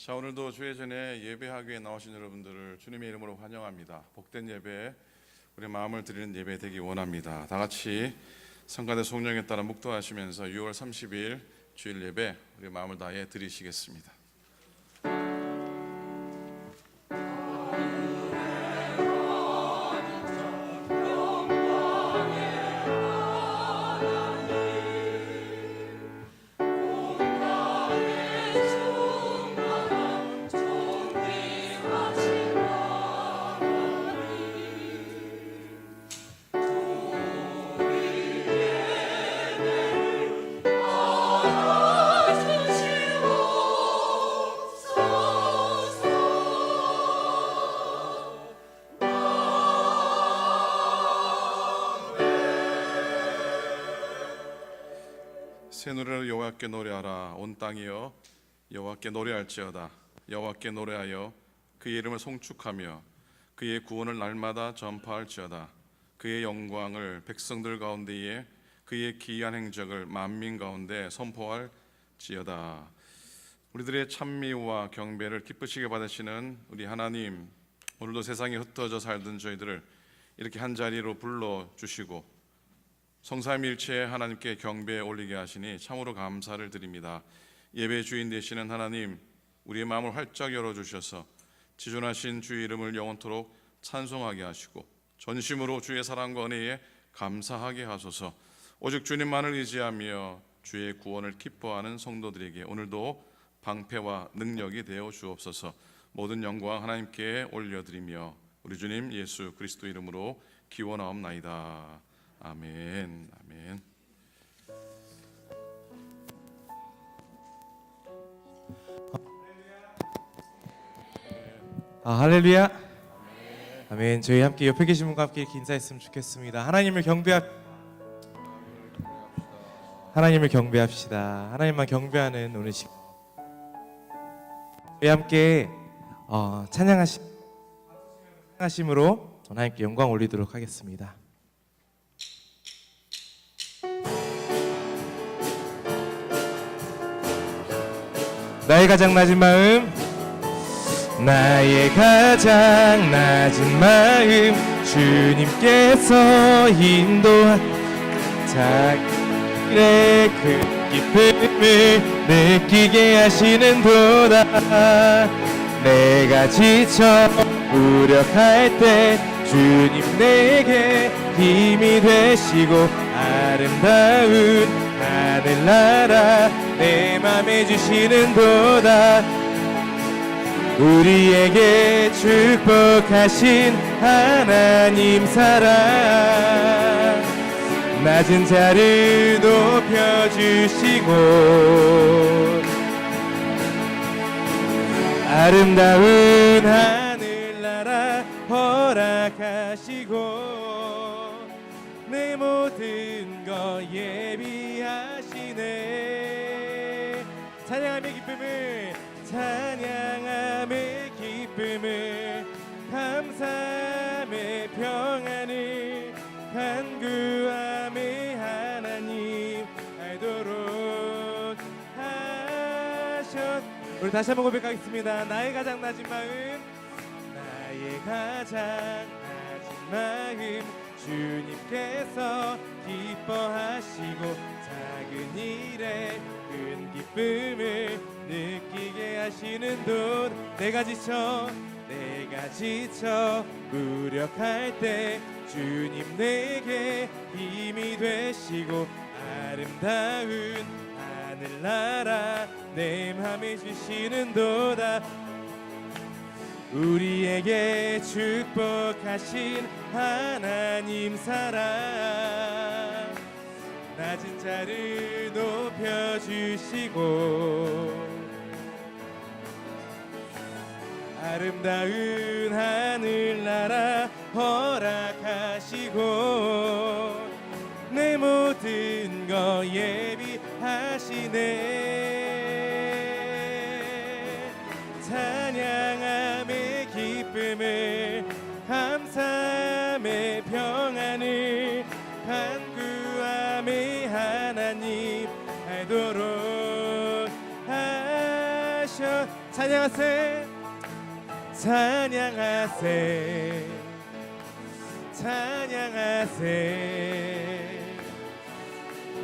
자, 오늘도 주의 전에 예배하기 위해 나오신 여러분들을 주님의 이름으로 환영합니다. 복된 예배, 우리 마음을 드리는 예배 되기 원합니다. 다 같이 성가대 성령에 따라 묵도하시면서 6월 30일 주일 예배 우리 마음을 다해 드리시겠습니다. 새 노래로 여호와께 노래하라. 온 땅이여 여호와께 노래할지어다. 여호와께 노래하여 그의 이름을 송축하며 그의 구원을 날마다 전파할지어다. 그의 영광을 백성들 가운데에 그의 기이한 행적을 만민 가운데 선포할지어다. 우리들의 찬미와 경배를 기쁘시게 받으시는 우리 하나님, 오늘도 세상에 흩어져 살던 저희들을 이렇게 한자리로 불러주시고 성삼일체 하나님께 경배에 올리게 하시니 참으로 감사를 드립니다. 예배 주인 되시는 하나님, 우리의 마음을 활짝 열어주셔서 지존하신 주의 이름을 영원토록 찬송하게 하시고 전심으로 주의 사랑과 은혜에 감사하게 하소서. 오직 주님만을 의지하며 주의 구원을 기뻐하는 성도들에게 오늘도 방패와 능력이 되어 주옵소서. 모든 영광 하나님께 올려드리며 우리 주님 예수 그리스도 이름으로 기원하옵나이다. 아멘. 아멘. 할렐루야. 아멘. 저희 함께 옆에 계신 분과 함께 이렇게 인사했으면 좋겠습니다. 하나님을 경배합시다. 하나님만 경배하는 오늘 시간, 저희 함께 찬양하심으로 하나님께 영광 올리도록 하겠습니다. 나의 가장 낮은 마음, 나의 가장 낮은 마음, 주님께서 인도한 자기의 그 기쁨을 느끼게 하시는도다. 내가 지쳐 무력할 때 주님 내게 힘이 되시고 아름다운 하늘나라 내 맘에 주시는도다. 우리에게 축복하신 하나님 사랑, 낮은 자를 높여주시고 아름다운 하늘나라 허락하시고 내 모든 것 예비하시네. 찬양함의 기쁨을 감사함의 평안을 간구함의 하나님 알도록 하셨. 우리 다시 한번 고백하겠습니다. 나의 가장 낮은 마음, 나의 가장 낮은 마음, 주님께서 기뻐하시고 작은 일에 큰 기쁨을 느끼게 하시는 돈. 내가 지쳐 무력할 때 주님 내게 힘이 되시고 아름다운 하늘나라 내 맘에 주시는도다. 우리에게 축복하신 하나님 사랑, 낮은 자를 높여주시고 아름다운 하늘나라 허락하시고 내 모든 것 예비하시네. 찬양함의 기쁨을 감사함의 평안을 간구함의 하나님 알도록 하셨. 찬양하세 찬양하세 찬양하세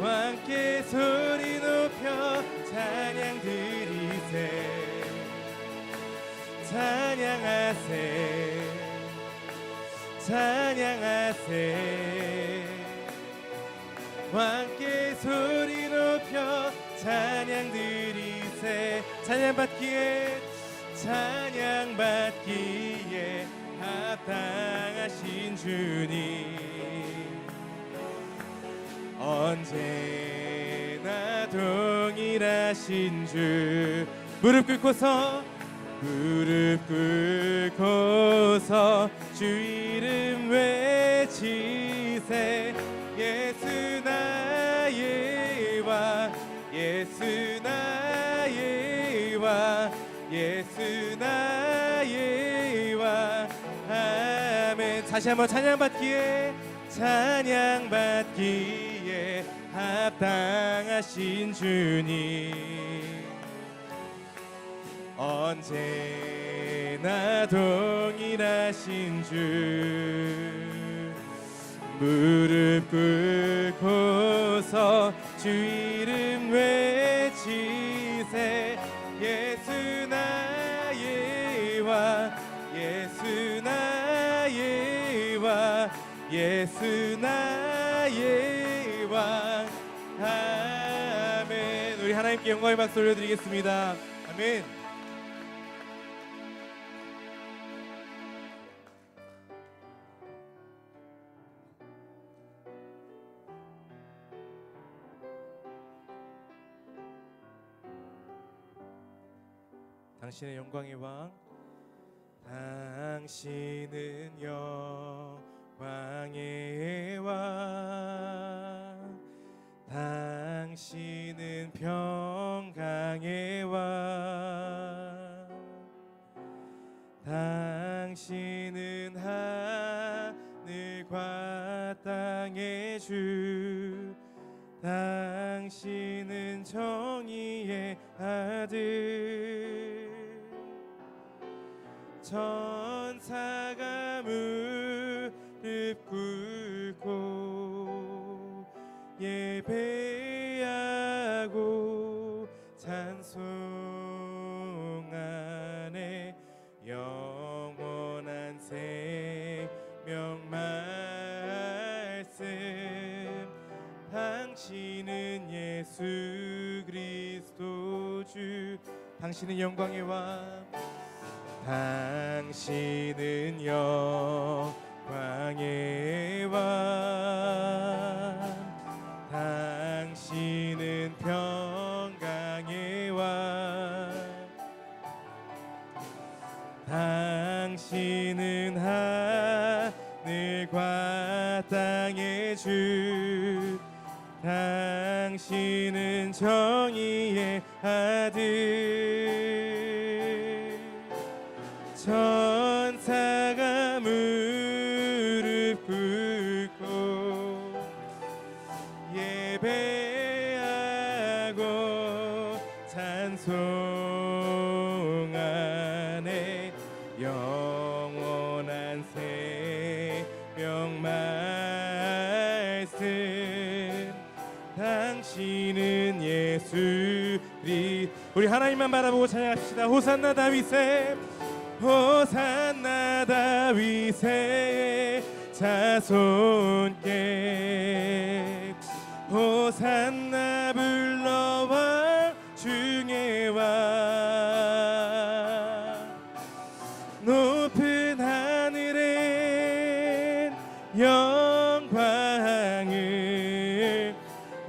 함께 소리 높여 찬양 드리세 찬양하세 찬양하세 함께 소리 높여 찬양 드리세 찬양받기에 찬양받기에 합당하신 주님 언제나 동일하신 주 무릎 꿇고서 주 이름 외치세 예수 나의 왕 예수 나의 왕 예수 나의 왕 아멘 다시 한번 찬양받기에 찬양받기에 합당하신 주님 언제나 동일하신 주 무릎 꿇고서 주 이름 외치세 예수 나의 왕 예수 나의 왕 예수 나의 왕 아멘 우리 하나님께 영광의 박수 올려드리겠습니다 아멘 당신의 영광의 왕 당신은 영광의 왕 당신은 평강의 왕 당신은 하늘과 땅의 주 당신은 정의의 아들 천사가 무릎 꿇고 예배하고 찬송하네 영원한 생명 말씀 당신은 예수 그리스도 주 당신은 영광의 왕 당신은 영광의 왕 당신은 평강의 왕 당신은 하늘과 땅의 주 당신은 정의의 아들 천사가 무릎 꿇고 예배하고 찬송하네 영원한 생명 말씀 당신은 예수 우리 하나님만 바라보고 찬양합시다 호산나 다윗의 호산나 다윗의 자손께 호산나 불러와 중의 왕 높은 하늘엔 영광을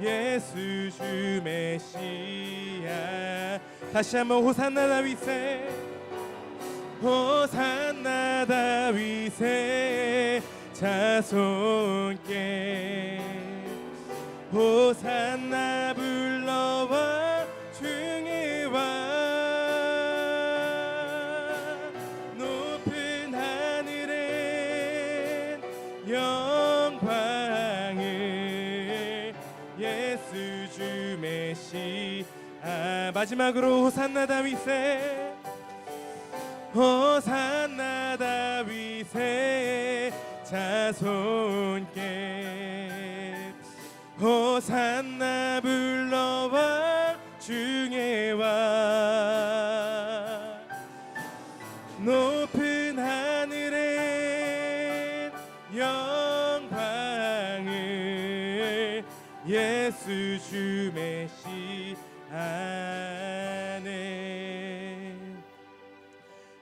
예수 주 메시아 다시 한번 호산나 다윗의 호산나 다윗의 자손께 호산나 불러와 중의 왕 높은 하늘엔 영광을 예수 주 메시아 마지막으로 호산나 다윗의 호산나 다윗의 자손께 호산나 불러 왕 중에 와 높은 하늘엔 영광을 예수 주 메시아네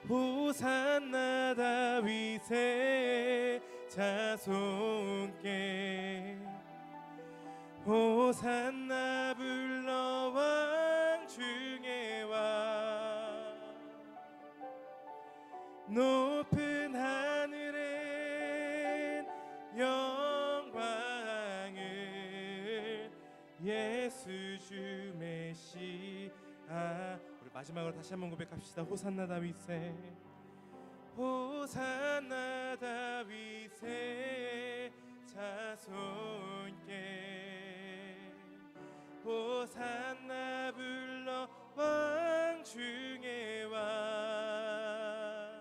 호산나 다윗의 자손께 호산나 불러 왕 중에 와 높은 하늘엔 영광을 예수 주 메시아. 우리 마지막으로 다시 한번 고백합시다. 호산나 다윗의 호산나 다윗의 자손께 호산나 불러 왕 중에 와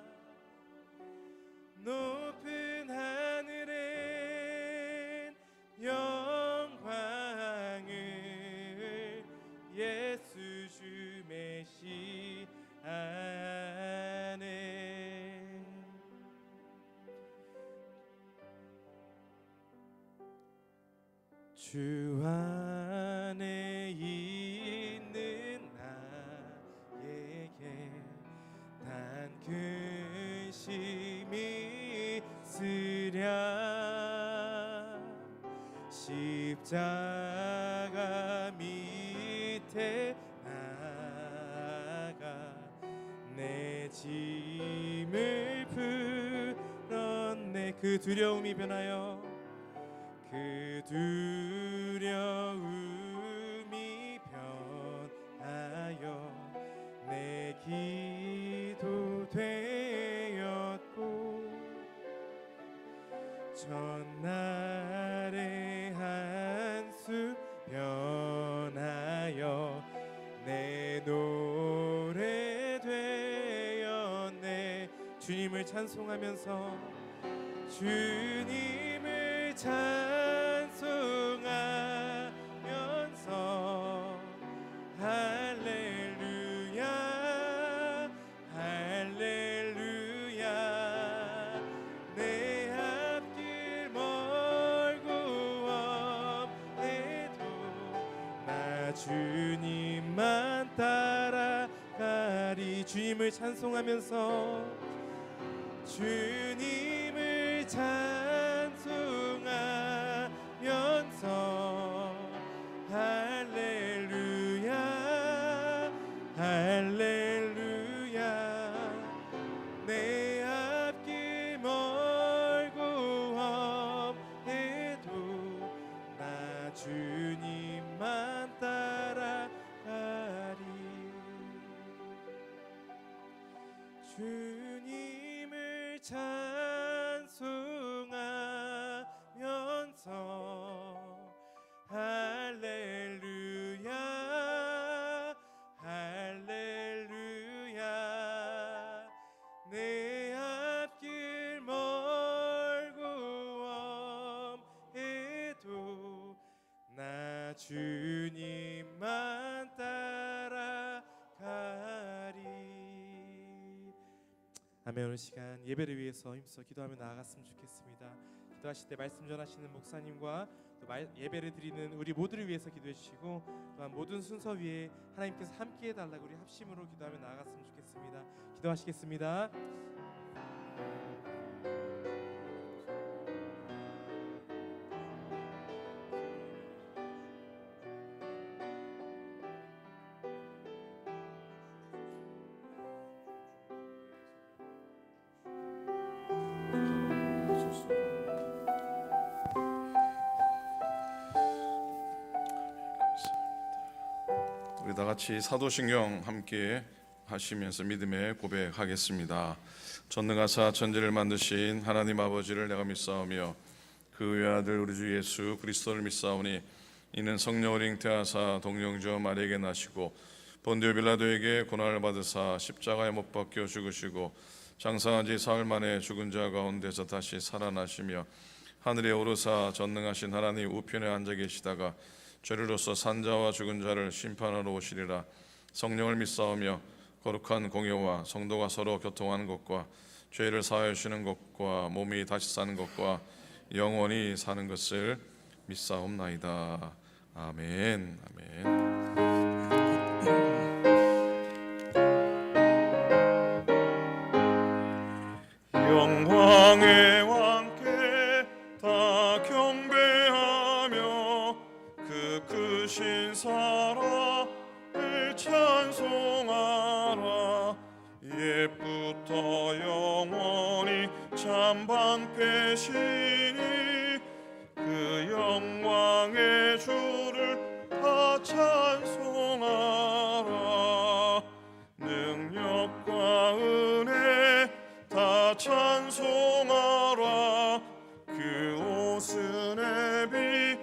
높은 하늘엔 영광을 예수 주 메시아네 주 안에 있는 나에게 단 근심이 있으랴 십자가 밑에 나가 내 짐을 풀었네 그 두려움이 변하여 그 두려움이 변하여 내 기도 되었고 전날의 한숨 변하여 내 노래 되었네 주님을 찬송하면서 주님을 찬송하면서 할렐루야 할렐루야 내 앞길 멀고 엄해도 나 주님만 따라가리 주님을 찬송하면서 주님을 찬송하면서 할렐루야 할렐루야 내 앞길 멀고 엄해도 나 주님만 따라가리 주님을 찬송하면서 할렐루야 할렐루야 내 앞길 멀고 엄해도 나 주님만 따라가리. 아멘. 오늘 시간 예배를 위해서 힘써 기도하며 나아갔으면 좋겠습니다. 기도하실 때 말씀 전하시는 목사님과 또 예배를 드리는 우리 모두를 위해서 기도해 주시고 또한 모든 순서 위에 하나님께서 함께 해달라고 우리 합심으로 기도하며 나아갔으면 좋겠습니다. 기도하시겠습니다. 우리 다 같이 사도신경 함께 하시면서 믿음의 고백하겠습니다. 전능하사 천지를 만드신 하나님 아버지를 내가 믿사오며 그 외아들 우리 주 예수 그리스도를 믿사오니 이는 성령을 잉태하사 동정저 마리아에게 나시고 본디오 빌라도에게 고난을 받으사 십자가에 못 박혀 죽으시고 장사한 지 사흘 만에 죽은 자 가운데서 다시 살아나시며 하늘에 오르사 전능하신 하나님 우편에 앉아 계시다가 죄로서 산 자와 죽은 자를 심판하러 오시리라. 성령을 믿사오며 거룩한 공예와 성도가 서로 교통하는 것과 죄를 사하여 주시는 것과 몸이 다시 사는 것과 영원히 사는 것을 믿사옵나이다. 아멘. 아멘. 영광의 왕께 다 경배하며 그 크신 사랑을 찬송하라. 옛부터 영원히 참방패시니 그 영광의 주를 다 찬송하라. 능력과 은혜 다 찬송하라. 그 옷은 애비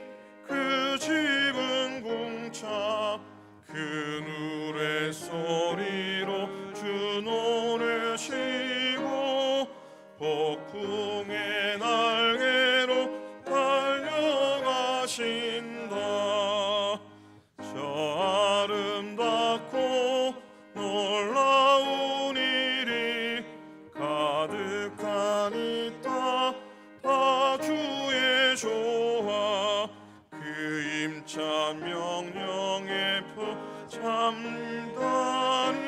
그 집은 궁창 그 누레 소리로 주 노래시고 폭풍의 날개로 달려가신다. 저 아름답고 놀라운 일이 가득한 이 땅 다 주의 조화 그 임찬 명령의 표 참다니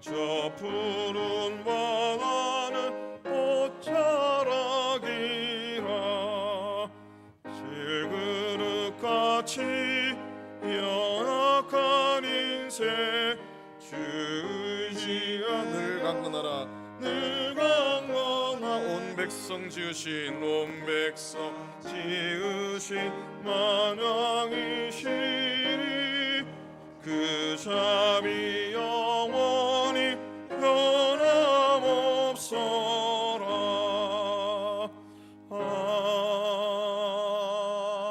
저 푸른 바다는 꽃자락이라. 질그릇같이 연약한 인생 주 의지가 늘 강건하라. 늘 강건하 온 백성 지으신 온 백성 지으신 만왕이시니 그 자비 영원히 변함없어라.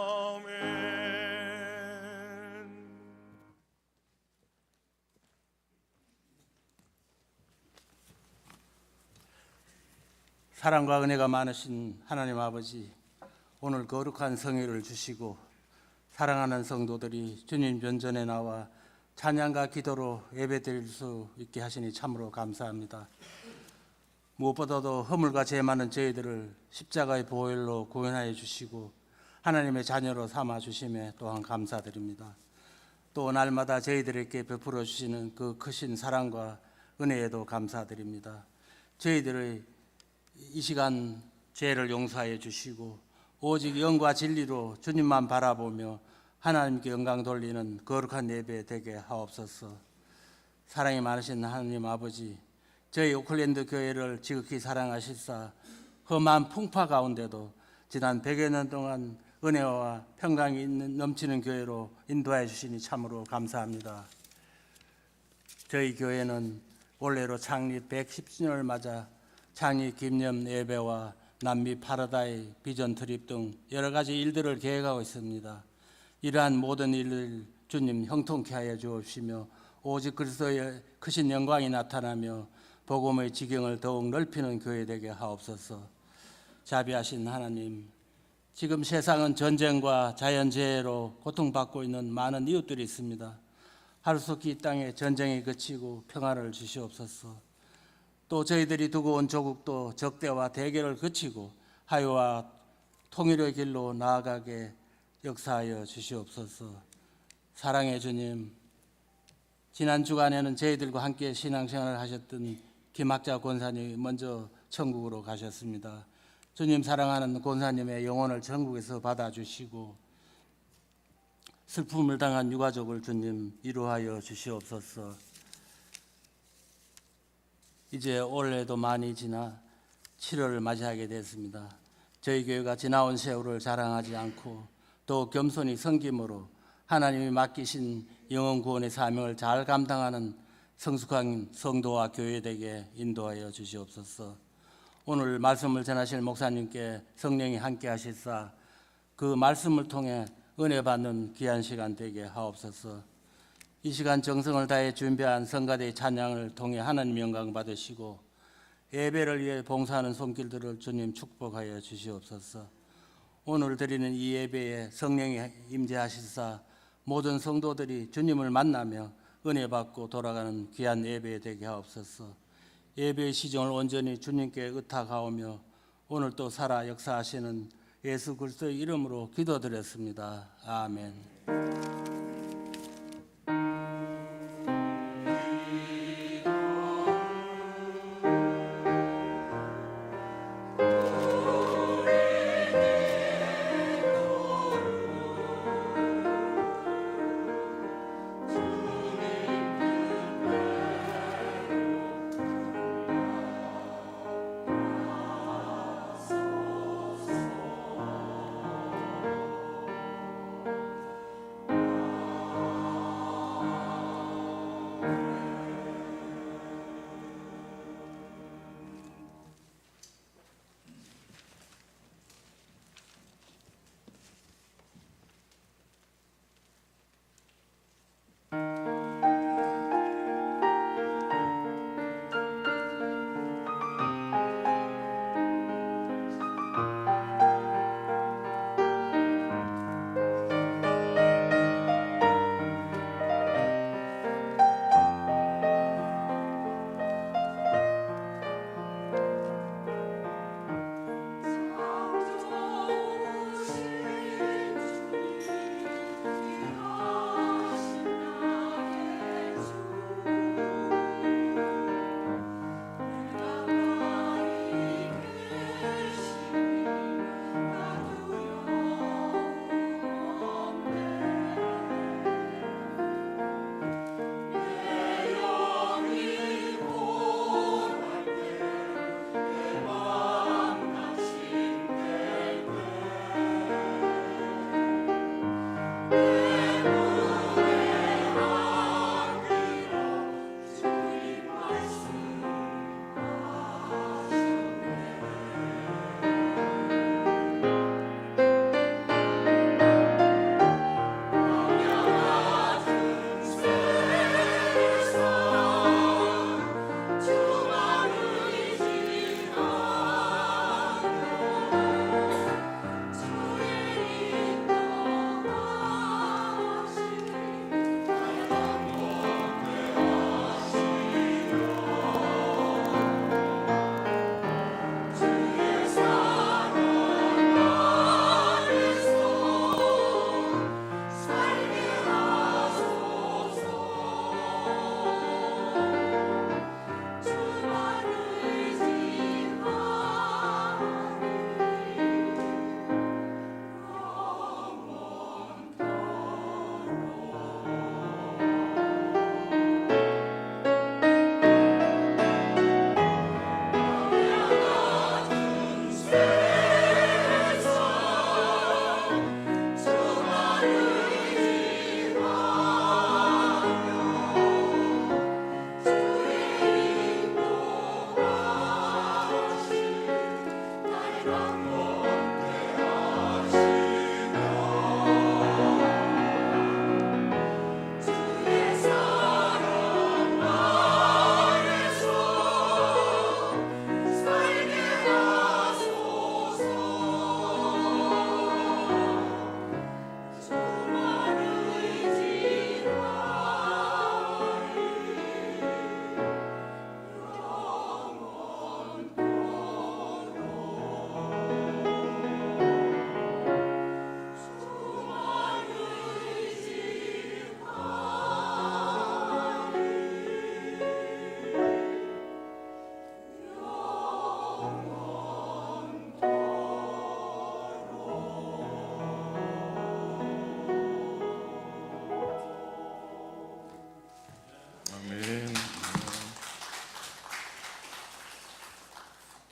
아멘. 사랑과 은혜가 많으신 하나님 아버지, 오늘 거룩한 성회를 주시고 사랑하는 성도들이 주님 전전에 나와 찬양과 기도로 예배드릴 수 있게 하시니 참으로 감사합니다. 무엇보다도 허물과 죄 많은 저희들을 십자가의 보혈로 구원하여 주시고 하나님의 자녀로 삼아 주심에 또한 감사드립니다. 또 날마다 저희들에게 베풀어 주시는 그 크신 사랑과 은혜에도 감사드립니다. 저희들의 이 시간 죄를 용서하여 주시고 오직 영과 진리로 주님만 바라보며 하나님께 영광 돌리는 거룩한 예배 되게 하옵소서. 사랑이 많으신 하나님 아버지, 저희 오클랜드 교회를 지극히 사랑하시사 험한 풍파 가운데도 지난 100여 년 동안 은혜와 평강이 넘치는 교회로 인도하여 주시니 참으로 감사합니다. 저희 교회는 올해로 창립 110주년을 맞아 창립 기념 예배와 남미 파라다이 비전 트립 등 여러 가지 일들을 계획하고 있습니다. 이러한 모든 일을 주님 형통케 하여 주옵시며 오직 그리스도의 크신 영광이 나타나며 복음의 지경을 더욱 넓히는 교회 되게 하옵소서. 자비하신 하나님, 지금 세상은 전쟁과 자연재해로 고통받고 있는 많은 이웃들이 있습니다. 하루속히 이 땅에 전쟁이 그치고 평화를 주시옵소서. 또 저희들이 두고 온 조국도 적대와 대결을 그치고 화해와 통일의 길로 나아가게 역사하여 주시옵소서. 사랑의 주님, 지난 주간에는 저희들과 함께 신앙생활을 하셨던 김학자 권사님이 먼저 천국으로 가셨습니다. 주님 사랑하는 권사님의 영혼을 천국에서 받아주시고 슬픔을 당한 유가족을 주님 위로하여 주시옵소서. 이제 올해도 많이 지나 7월을 맞이하게 됐습니다. 저희 교회가 지나온 세월을 자랑하지 않고 또 겸손히 섬김으로 하나님이 맡기신 영혼 구원의 사명을 잘 감당하는 성숙한 성도와 교회되게 인도하여 주시옵소서. 오늘 말씀을 전하실 목사님께 성령이 함께 하시사 그 말씀을 통해 은혜 받는 귀한 시간 되게 하옵소서. 이 시간 정성을 다해 준비한 성가대의 찬양을 통해 하나님 영광 받으시고 예배를 위해 봉사하는 손길들을 주님 축복하여 주시옵소서. 오늘 드리는 이 예배에 성령이 임재하시사 모든 성도들이 주님을 만나며 은혜 받고 돌아가는 귀한 예배 되게 하옵소서. 예배의 시정을 온전히 주님께 의탁하오며 오늘 또 살아 역사하시는 예수 그리스도의 이름으로 기도드렸습니다. 아멘.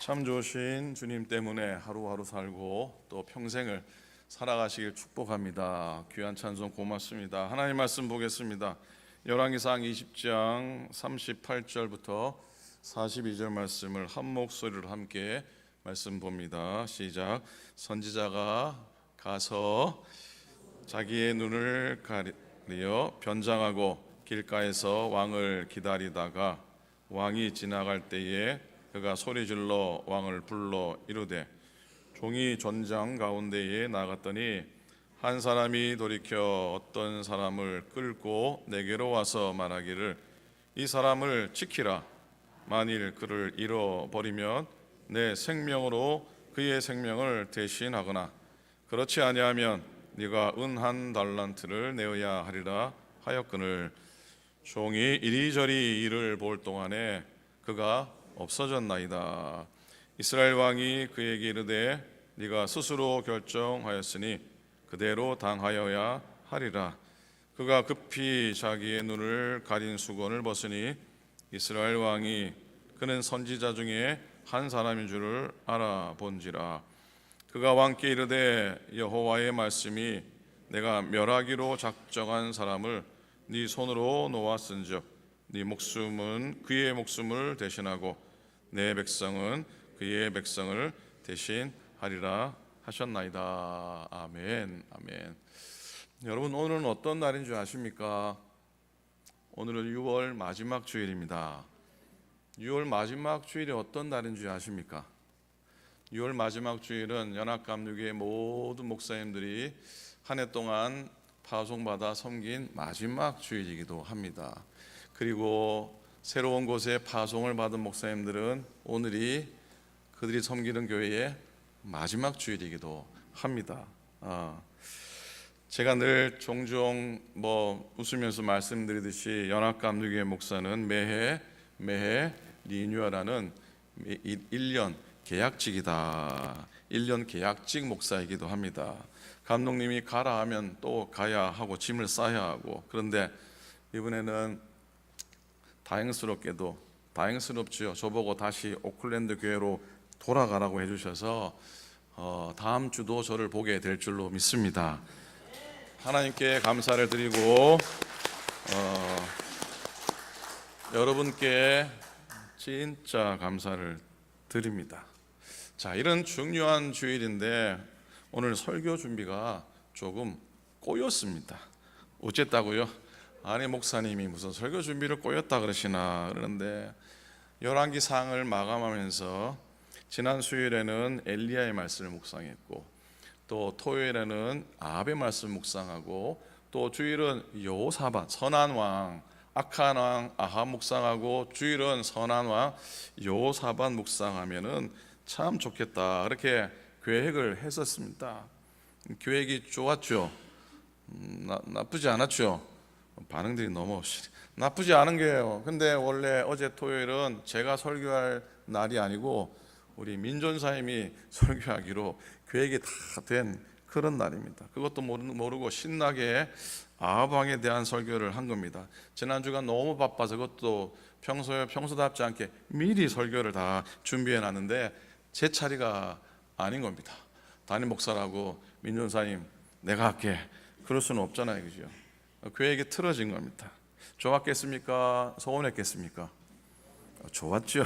참 좋으신 주님 때문에 하루하루 살고 또 평생을 살아가시길 축복합니다. 귀한 찬송 고맙습니다. 하나님 말씀 보겠습니다. 열왕기상 20장 38절부터 42절 말씀을 한 목소리로 함께 말씀 봅니다. 시작. 선지자가 가서 자기의 눈을 가리어 변장하고 길가에서 왕을 기다리다가 왕이 지나갈 때에 그가 소리질러 왕을 불러 이르되 종이 전장 가운데에 나갔더니 한 사람이 돌이켜 어떤 사람을 끌고 내게로 와서 말하기를 이 사람을 지키라. 만일 그를 잃어버리면 내 생명으로 그의 생명을 대신하거나 그렇지 아니하면 네가 은 한 달란트를 내어야 하리라 하였거늘 종이 이리저리 이를 볼 동안에 그가 없어졌나이다. 이스라엘 왕이 그에게 이르되 네가 스스로 결정하였으니 그대로 당하여야 하리라. 그가 급히 자기의 눈을 가린 수건을 벗으니 이스라엘 왕이 그는 선지자 중에 한 사람인 줄을 알아본지라. 그가 왕께 이르되 여호와의 말씀이 내가 멸하기로 작정한 사람을 네 손으로 놓았은즉 네 목숨은 그의 목숨을 대신하고 내 백성은 그의 백성을 대신하리라 하셨나이다. 아멘. 아멘. 여러분, 오늘은 어떤 날인 줄 아십니까? 오늘은 6월 마지막 주일입니다. 6월 마지막 주일이 어떤 날인 줄 아십니까? 6월 마지막 주일은 연합감리교회 모든 목사님들이 한 해 동안 파송받아 섬긴 마지막 주일이기도 합니다. 그리고 새로운 곳에 파송을 받은 목사님들은 오늘이 그들이 섬기는 교회의 마지막 주일이기도 합니다. 제가 늘 종종 웃으면서 말씀드리듯이 연합감리교회 목사는 매해 리뉴얼하는 1년 계약직이다. 1년 계약직 목사이기도 합니다. 감독님이 가라 하면 또 가야 하고 짐을 싸야 하고, 그런데 이번에는 다행스럽지요. 저보고 다시 오클랜드 교회로 돌아가라고 해주셔서 다음 주도 저를 보게 될 줄로 믿습니다. 하나님께 감사를 드리고 여러분께 진짜 감사를 드립니다. 자, 이런 중요한 주일인데 오늘 설교 준비가 조금 꼬였습니다. 어쨌다고요? 아니, 목사님이 무슨 설교 준비를 꼬였다 그러시나 그러는데, 열왕기상을 마감하면서 지난 수요일에는 엘리야의 말씀을 묵상했고, 또 토요일에는 아합의 말씀 묵상하고, 또 주일은 여호사밧 선한 왕 악한 왕 아합 묵상하고, 주일은 선한 왕 여호사밧 묵상하면은 참 좋겠다, 그렇게 계획을 했었습니다. 계획이 좋았죠? 나쁘지 않았죠? 반응들이 너무 나쁘지 않은 거예요. 근데 원래 어제 토요일은 제가 설교할 날이 아니고 우리 민전사님이 설교하기로 계획이 다 된 그런 날입니다. 그것도 모르고 신나게 아합 왕에 대한 설교를 한 겁니다. 지난주가 너무 바빠서 그것도 평소답지 않게 미리 설교를 다 준비해 놨는데 제 차례가 아닌 겁니다. 담임 목사라고 민전사님 내가 할게, 그럴 수는 없잖아요, 그죠? 계획이 틀어진 겁니다. 좋았겠습니까? 서운했겠습니까? 좋았죠.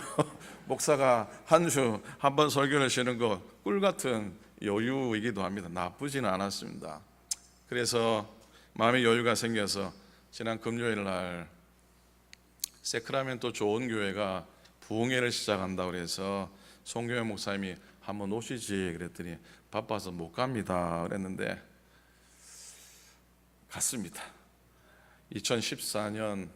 목사가 한 주 한 번 설교를 쉬는 거 꿀같은 여유이기도 합니다. 나쁘지는 않았습니다. 그래서 마음의 여유가 생겨서 지난 금요일 날 세크라멘토 좋은 교회가 부흥회를 시작한다고 그래서 송교회 목사님이 한번 오시지 그랬더니 바빠서 못 갑니다 그랬는데 갔습니다. 2014년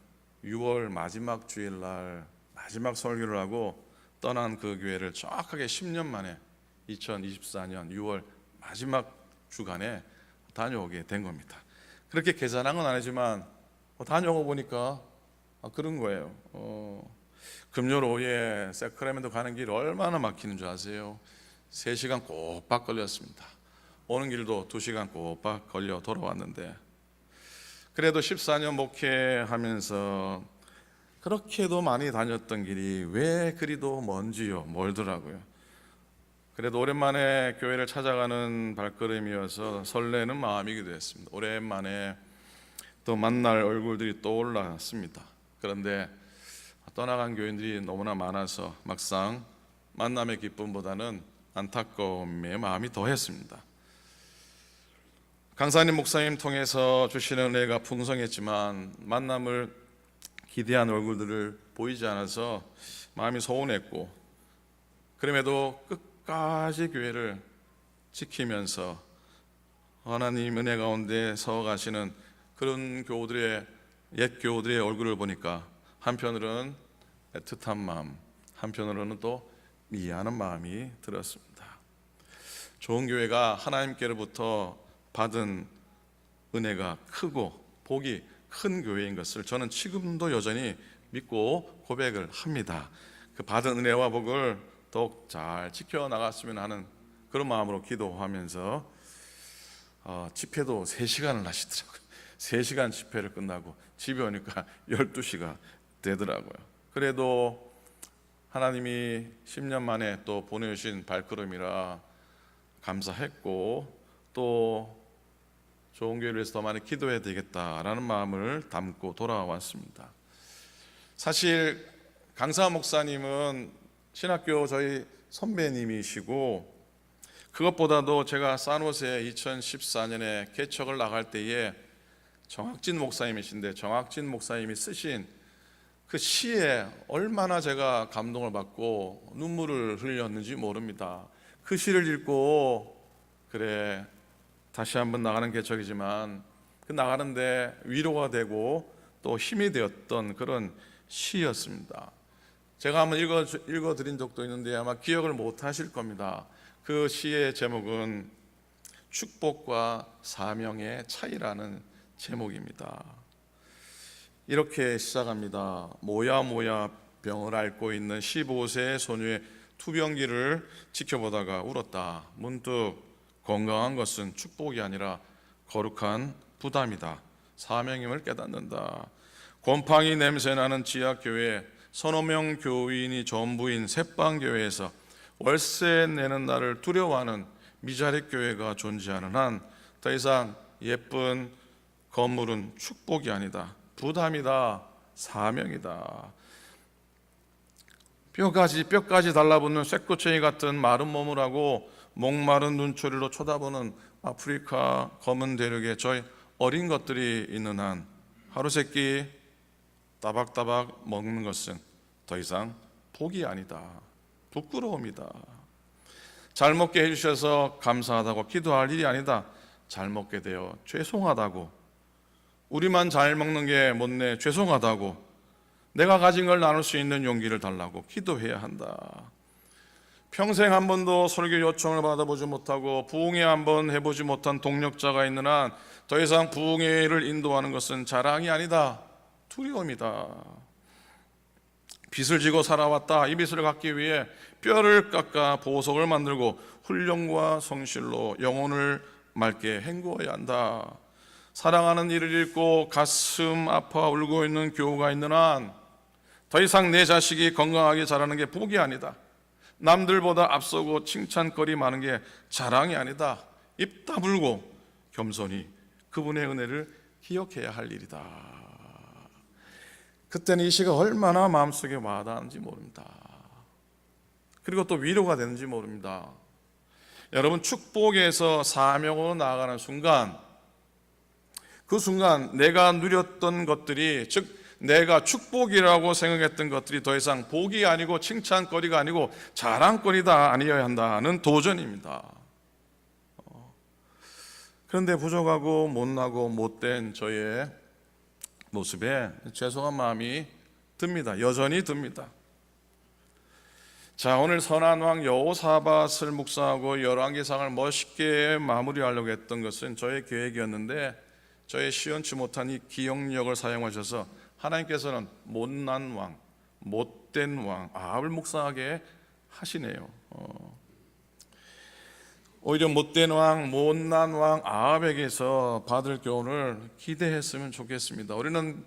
6월 마지막 주일날 마지막 설교를 하고 떠난 그 교회를 정확하게 10년 만에 2024년 6월 마지막 주간에 다녀오게 된 겁니다. 그렇게 계산한 건 아니지만 다녀오고 보니까 그런 거예요. 금요일 오후에 세크라멘토 가는 길 얼마나 막히는 줄 아세요? 3시간 꼬박 걸렸습니다. 오는 길도 2시간 꼬박 걸려 돌아왔는데, 그래도 14년 목회하면서 그렇게도 많이 다녔던 길이 왜 그리도 멀더라고요. 그래도 오랜만에 교회를 찾아가는 발걸음이어서 설레는 마음이기도 했습니다. 오랜만에 또 만날 얼굴들이 떠올랐습니다. 그런데 떠나간 교인들이 너무나 많아서 막상 만남의 기쁨보다는 안타까움에 마음이 더했습니다. 강사님 목사님 통해서 주시는 은혜가 풍성했지만 만남을 기대한 얼굴들을 보이지 않아서 마음이 서운했고, 그럼에도 끝까지 교회를 지키면서 하나님 은혜 가운데 서 가시는 그런 교우들의, 옛 교우들의 얼굴을 보니까 한편으로는 애틋한 마음, 한편으로는 또 미안한 마음이 들었습니다. 좋은 교회가 하나님께로부터 받은 은혜가 크고 복이 큰 교회인 것을 저는 지금도 여전히 믿고 고백을 합니다. 그 받은 은혜와 복을 더욱 잘 지켜나갔으면 하는 그런 마음으로 기도하면서 집회도 3시간을 하시더라고요. 3시간 집회를 끝나고 집에 오니까 12시가 되더라고요. 그래도 하나님이 10년 만에 또 보내주신 발걸음이라 감사했고, 또 좋은 교회를 위해서 더 많이 기도해야 되겠다라는 마음을 담고 돌아왔습니다. 사실 강사 목사님은 신학교 저희 선배님이시고, 그것보다도 제가 산호세 2014년에 개척을 나갈 때에 정학진 목사님이신데, 정학진 목사님이 쓰신 그 시에 얼마나 제가 감동을 받고 눈물을 흘렸는지 모릅니다. 그 시를 읽고, 그래 다시 한번 나가는 개척이지만 그 나가는데 위로가 되고 또 힘이 되었던 그런 시였습니다. 제가 한번 읽어드린 적도 있는데 아마 기억을 못 하실 겁니다. 그 시의 제목은 축복과 사명의 차이라는 제목입니다. 이렇게 시작합니다. 모야 병을 앓고 있는 15세 소녀의 투병기를 지켜보다가 울었다. 문득 건강한 것은 축복이 아니라 거룩한 부담이다. 사명임을 깨닫는다. 곰팡이 냄새나는 지하교회, 서너 명 교인이 전부인 새빵교회에서 월세 내는 나를 두려워하는 미자립 교회가 존재하는 한 더 이상 예쁜 건물은 축복이 아니다. 부담이다. 사명이다. 뼈까지 달라붙는 쇠꼬챙이 같은 마른 몸을 하고 목마른 눈초리로 쳐다보는 아프리카 검은 대륙에 저희 어린 것들이 있는 한 하루 세끼 따박따박 먹는 것은 더 이상 복이 아니다. 부끄러움이다. 잘 먹게 해주셔서 감사하다고 기도할 일이 아니다. 잘 먹게 되어 죄송하다고, 우리만 잘 먹는 게 못내 죄송하다고, 내가 가진 걸 나눌 수 있는 용기를 달라고 기도해야 한다. 평생 한 번도 설교 요청을 받아보지 못하고 부흥회 한번 해보지 못한 동력자가 있는 한 더 이상 부흥회를 인도하는 것은 자랑이 아니다. 두려움이다. 빚을 지고 살아왔다. 이 빚을 갚기 위해 뼈를 깎아 보석을 만들고 훈련과 성실로 영혼을 맑게 헹구어야 한다. 사랑하는 이를 잃고 가슴 아파 울고 있는 교우가 있는 한 더 이상 내 자식이 건강하게 자라는 게 복이 아니다. 남들보다 앞서고 칭찬거리 많은 게 자랑이 아니다. 입 다물고 겸손히 그분의 은혜를 기억해야 할 일이다. 그때는 이 시가 얼마나 마음속에 와닿는지 모릅니다. 그리고 또 위로가 되는지 모릅니다. 여러분, 축복에서 사명으로 나아가는 순간, 그 순간 내가 누렸던 것들이, 즉 내가 축복이라고 생각했던 것들이 더 이상 복이 아니고 칭찬거리가 아니고 자랑거리다 아니어야 한다는 도전입니다. 그런데 부족하고 못나고 못된 저의 모습에 죄송한 마음이 듭니다. 여전히 듭니다. 자, 오늘 선한 왕 여호사밧을 묵상하고 열왕기상을 멋있게 마무리하려고 했던 것은 저의 계획이었는데, 저의 시원치 못한 이 기억력을 사용하셔서 하나님께서는 못난 왕, 못된 왕 아합을 묵상하게 하시네요. 오히려 못된 왕, 못난 왕 아합에게서 받을 교훈을 기대했으면 좋겠습니다. 우리는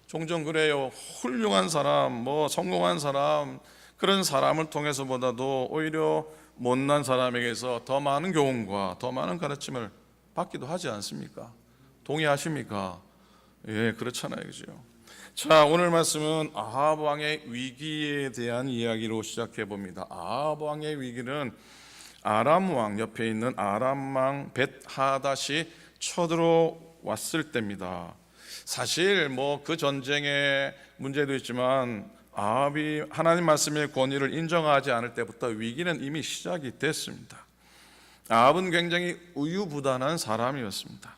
종종 그래요. 훌륭한 사람, 성공한 사람, 그런 사람을 통해서보다도 오히려 못난 사람에게서 더 많은 교훈과 더 많은 가르침을 받기도 하지 않습니까? 동의하십니까? 예, 그렇잖아요, 그죠? 자, 오늘 말씀은 아합 왕의 위기에 대한 이야기로 시작해 봅니다. 아합 왕의 위기는 아람 왕, 옆에 있는 아람 왕 벳하닷이 쳐들어왔을 때입니다. 사실 뭐 그 전쟁의 문제도 있지만 아합이 하나님 말씀의 권위를 인정하지 않을 때부터 위기는 이미 시작이 됐습니다. 아합은 굉장히 우유부단한 사람이었습니다.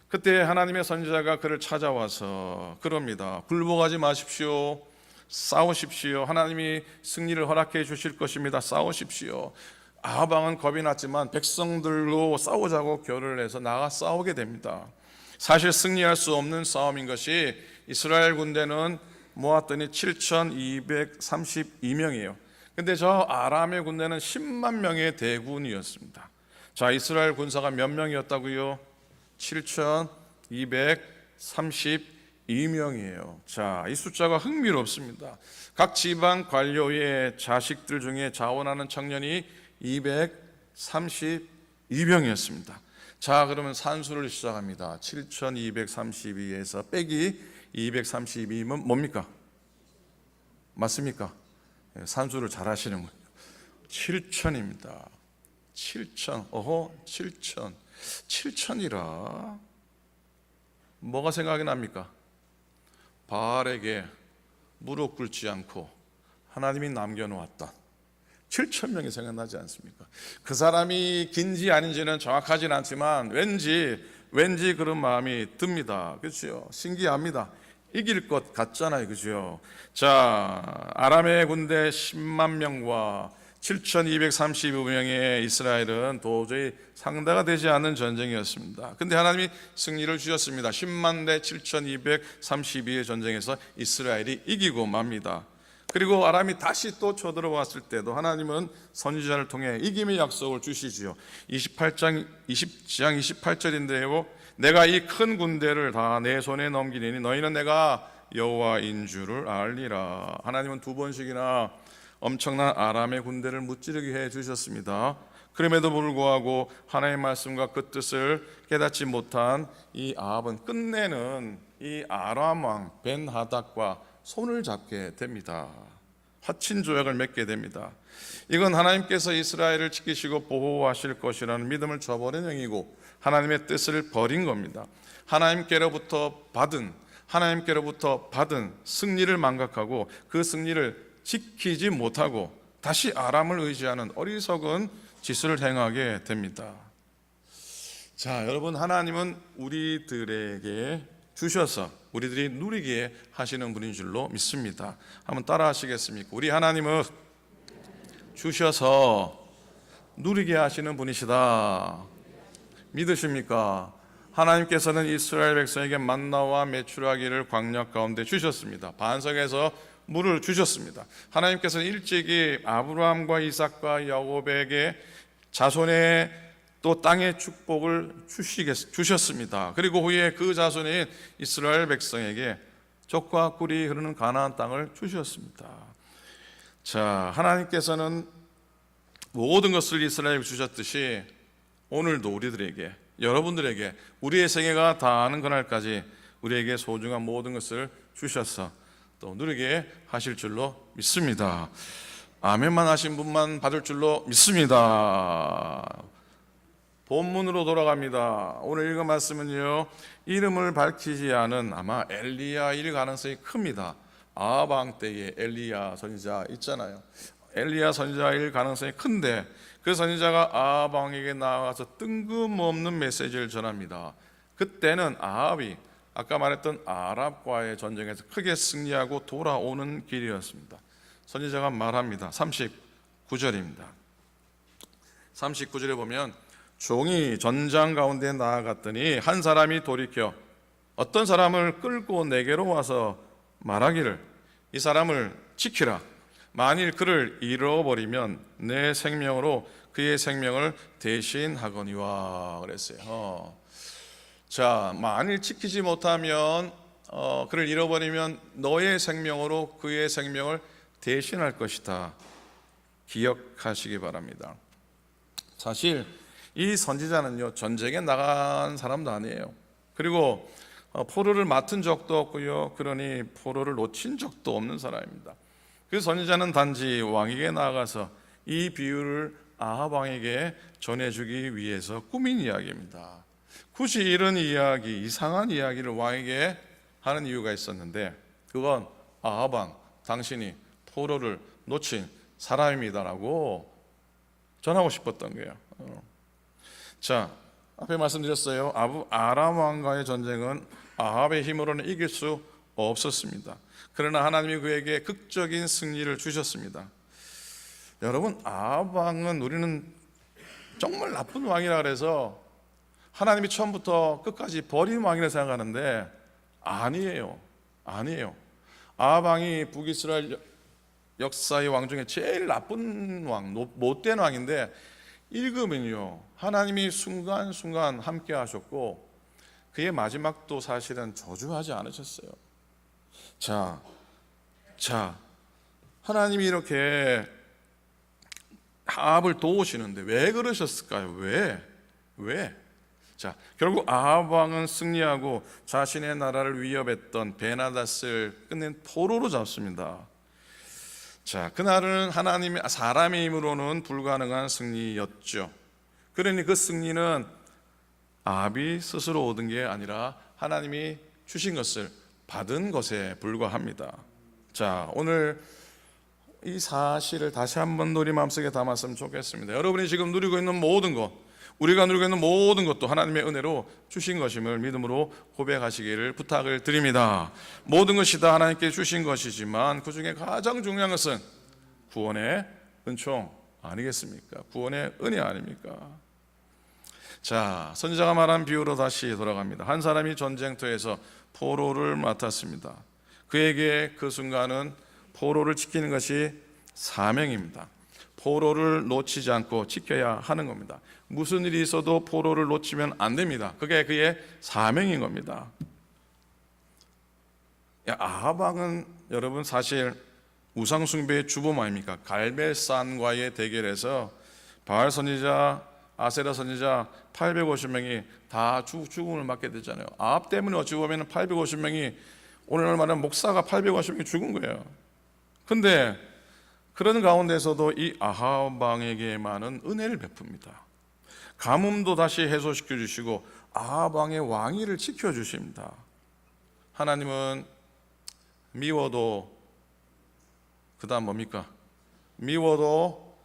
그때 하나님의 선지자가 그를 찾아와서 그럽니다. 굴복하지 마십시오. 싸우십시오. 하나님이 승리를 허락해 주실 것입니다. 싸우십시오. 아합 왕은 겁이 났지만 백성들로 싸우자고 결의를 해서 나가 싸우게 됩니다. 사실 승리할 수 없는 싸움인 것이 이스라엘 군대는 모았더니 7,232명이에요. 근데 저 아람의 군대는 10만 명의 대군이었습니다. 자, 이스라엘 군사가 몇 명이었다고요? 7,232명이에요. 자, 이 숫자가 흥미롭습니다. 각 지방 관료의 자식들 중에 자원하는 청년이 232명이었습니다. 자, 그러면 산수를 시작합니다. 7,232에서 빼기 232면 뭡니까? 맞습니까? 산수를 잘 하시는군요. 7,000입니다. 7,000. 7,000. 7,000이라 뭐가 생각이 납니까? 바알에게 무릎 꿇지 않고 하나님이 남겨놓았던 7,000명이 생각나지 않습니까? 그 사람이 긴지 아닌지는 정확하진 않지만 왠지 그런 마음이 듭니다. 그렇죠? 신기합니다. 이길 것 같잖아요. 그죠? 자, 아람의 군대 10만 명과 7,232명의 이스라엘은 도저히 상대가 되지 않는 전쟁이었습니다. 근데 하나님이 승리를 주셨습니다. 10만 대 7,232의 전쟁에서 이스라엘이 이기고 맙니다. 그리고 아람이 다시 또 쳐들어왔을 때도 하나님은 선지자를 통해 이김의 약속을 주시지요. 20장 28절인데요. 내가 이 큰 군대를 다 내 손에 넘기리니 너희는 내가 여호와인 줄을 알리라. 하나님은 두 번씩이나 엄청난 아람의 군대를 무찌르게 해 주셨습니다. 그럼에도 불구하고 하나님의 말씀과 그 뜻을 깨닫지 못한 이 아합은 끝내는 이 아람 왕 벤하닷과 손을 잡게 됩니다. 화친 조약을 맺게 됩니다. 이건 하나님께서 이스라엘을 지키시고 보호하실 것이라는 믿음을 저버린 행위고 하나님의 뜻을 버린 겁니다. 하나님께로부터 받은 승리를 망각하고 그 승리를 지키지 못하고 다시 아람을 의지하는 어리석은 짓을 행하게 됩니다. 자, 여러분, 하나님은 우리들에게 주셔서 우리들이 누리게 하시는 분인 줄로 믿습니다. 한번 따라 하시겠습니까? 우리 하나님은 주셔서 누리게 하시는 분이시다. 믿으십니까? 하나님께서는 이스라엘 백성에게 만나와 메추라기를 광야 가운데 주셨습니다. 반석에서 물을 주셨습니다. 하나님께서는 일찍이 아브라함과 이삭과 야곱에게 자손의 또 땅의 축복을 주셨습니다. 그리고 후에 그 자손인 이스라엘 백성에게 젖과 꿀이 흐르는 가나안 땅을 주셨습니다. 자, 하나님께서는 모든 것을 이스라엘에게 주셨듯이 오늘도 우리들에게, 여러분들에게 우리의 생애가 다하는 그날까지 우리에게 소중한 모든 것을 주셔서 또 누리게 하실 줄로 믿습니다. 아멘만 하신 분만 받을 줄로 믿습니다. 본문으로 돌아갑니다. 오늘 읽은 말씀은요, 이름을 밝히지 않은 아마 엘리야일 가능성이 큽니다. 아합 왕 때에 엘리야 선지자 있잖아요. 엘리야 선지자일 가능성이 큰데 그 선지자가 아합 왕에게 나아가서 뜬금없는 메시지를 전합니다. 그때는 아합이 아까 말했던 아랍과의 전쟁에서 크게 승리하고 돌아오는 길이었습니다. 선지자가 말합니다. 39절입니다. 39절에 보면 종이 전장 가운데 나아갔더니 한 사람이 돌이켜 어떤 사람을 끌고 내게로 와서 말하기를 이 사람을 지키라. 만일 그를 잃어버리면 내 생명으로 그의 생명을 대신하거니와 그랬어요. 자, 만일 지키지 못하면 그를 잃어버리면 너의 생명으로 그의 생명을 대신할 것이다. 기억하시기 바랍니다. 사실 이 선지자는요, 전쟁에 나간 사람도 아니에요. 그리고 포로를 맡은 적도 없고요, 그러니 포로를 놓친 적도 없는 사람입니다. 그 선지자는 단지 왕에게 나아가서 이 비유를 아합 왕에게 전해주기 위해서 꾸민 이야기입니다. 굳이 이런 이야기, 이상한 이야기를 왕에게 하는 이유가 있었는데, 그건 아합 왕, 당신이 포로를 놓친 사람입니다라고 전하고 싶었던 거예요. 자, 앞에 말씀드렸어요. 아람 왕과의 전쟁은 아합의 힘으로는 이길 수 없었습니다. 그러나 하나님이 그에게 극적인 승리를 주셨습니다. 여러분, 아합 왕은 우리는 정말 나쁜 왕이라 그래서 하나님이 처음부터 끝까지 버린 왕이라 생각하는데 아니에요. 아합 왕이 북이스라엘 역사의 왕 중에 제일 나쁜 왕, 못된 왕인데, 읽으면요, 하나님이 순간순간 함께 하셨고 그의 마지막도 사실은 저주하지 않으셨어요. 자, 하나님이 이렇게 아합을 도우시는데 왜 그러셨을까요? 왜? 자, 결국 아합 왕은 승리하고 자신의 나라를 위협했던 베나닷을 끝낸 포로로 잡습니다. 자, 그날은 사람의 힘으로는 불가능한 승리였죠. 그러니 그 승리는 아합이 스스로 얻은 게 아니라 하나님이 주신 것을 받은 것에 불과합니다. 자, 오늘 이 사실을 다시 한번 우리 마음속에 담았으면 좋겠습니다. 여러분이 지금 누리고 있는 모든 것, 우리가 누리고 있는 모든 것도 하나님의 은혜로 주신 것임을 믿음으로 고백하시기를 부탁을 드립니다. 모든 것이 다 하나님께 주신 것이지만 그 중에 가장 중요한 것은 구원의 은총 아니겠습니까? 구원의 은혜 아닙니까? 자, 선지자가 말한 비유로 다시 돌아갑니다. 한 사람이 전쟁터에서 포로를 맡았습니다. 그에게 그 순간은 포로를 지키는 것이 사명입니다. 포로를 놓치지 않고 지켜야 하는 겁니다. 무슨 일이 있어도 포로를 놓치면 안 됩니다. 그게 그의 사명인 겁니다. 아합 왕은 여러분 사실 우상 숭배의 주범 아닙니까? 갈멜산과의 대결에서 바알 선지자, 아세라 선지자 850명이 다 죽음을 맞게 되잖아요. 아합 때문에 어찌 보면 850명이, 오늘 말하는 목사가 850명이 죽은 거예요. 근데 그런 가운데서도 이 아합 왕에게만은 은혜를 베풉니다. 가뭄도 다시 해소시켜 주시고 아합 왕의 왕위를 지켜 주십니다. 하나님은 미워도, 그다음 뭡니까? 미워도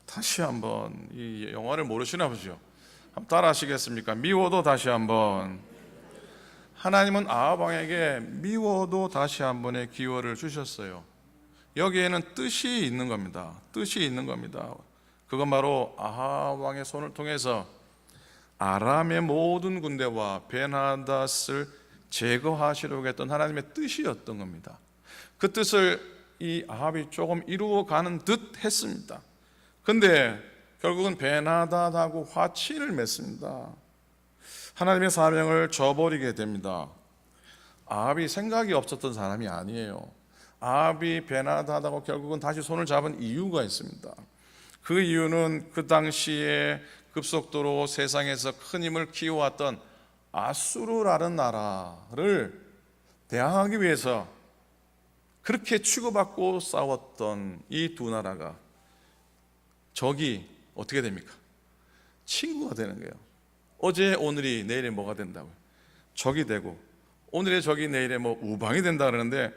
다시 한번, 이 영어를 모르시나 보죠. 한번 따라 하시겠습니까? 미워도 다시 한번. 하나님은 아합 왕에게 미워도 다시 한번의 기회를 주셨어요. 여기에는 뜻이 있는 겁니다. 뜻이 있는 겁니다. 그건 바로 아합 왕의 손을 통해서 아람의 모든 군대와 베나닷을 제거하시려고 했던 하나님의 뜻이었던 겁니다. 그 뜻을 이 아합이 조금 이루어가는 듯 했습니다. 근데 결국은 베나닷하고 화친을 맺습니다. 하나님의 사명을 저버리게 됩니다. 아합이 생각이 없었던 사람이 아니에요. 아합이 베나닷하고 결국은 다시 손을 잡은 이유가 있습니다. 그 이유는 그 당시에 급속도로 세상에서 큰 힘을 키워왔던 아수르라는 나라를 대항하기 위해서 그렇게 취급받고 싸웠던 이 두 나라가 적이 어떻게 됩니까? 친구가 되는 거예요. 어제 오늘이 내일에 뭐가 된다고요? 적이 되고, 오늘의 적이 내일에 뭐 우방이 된다 그러는데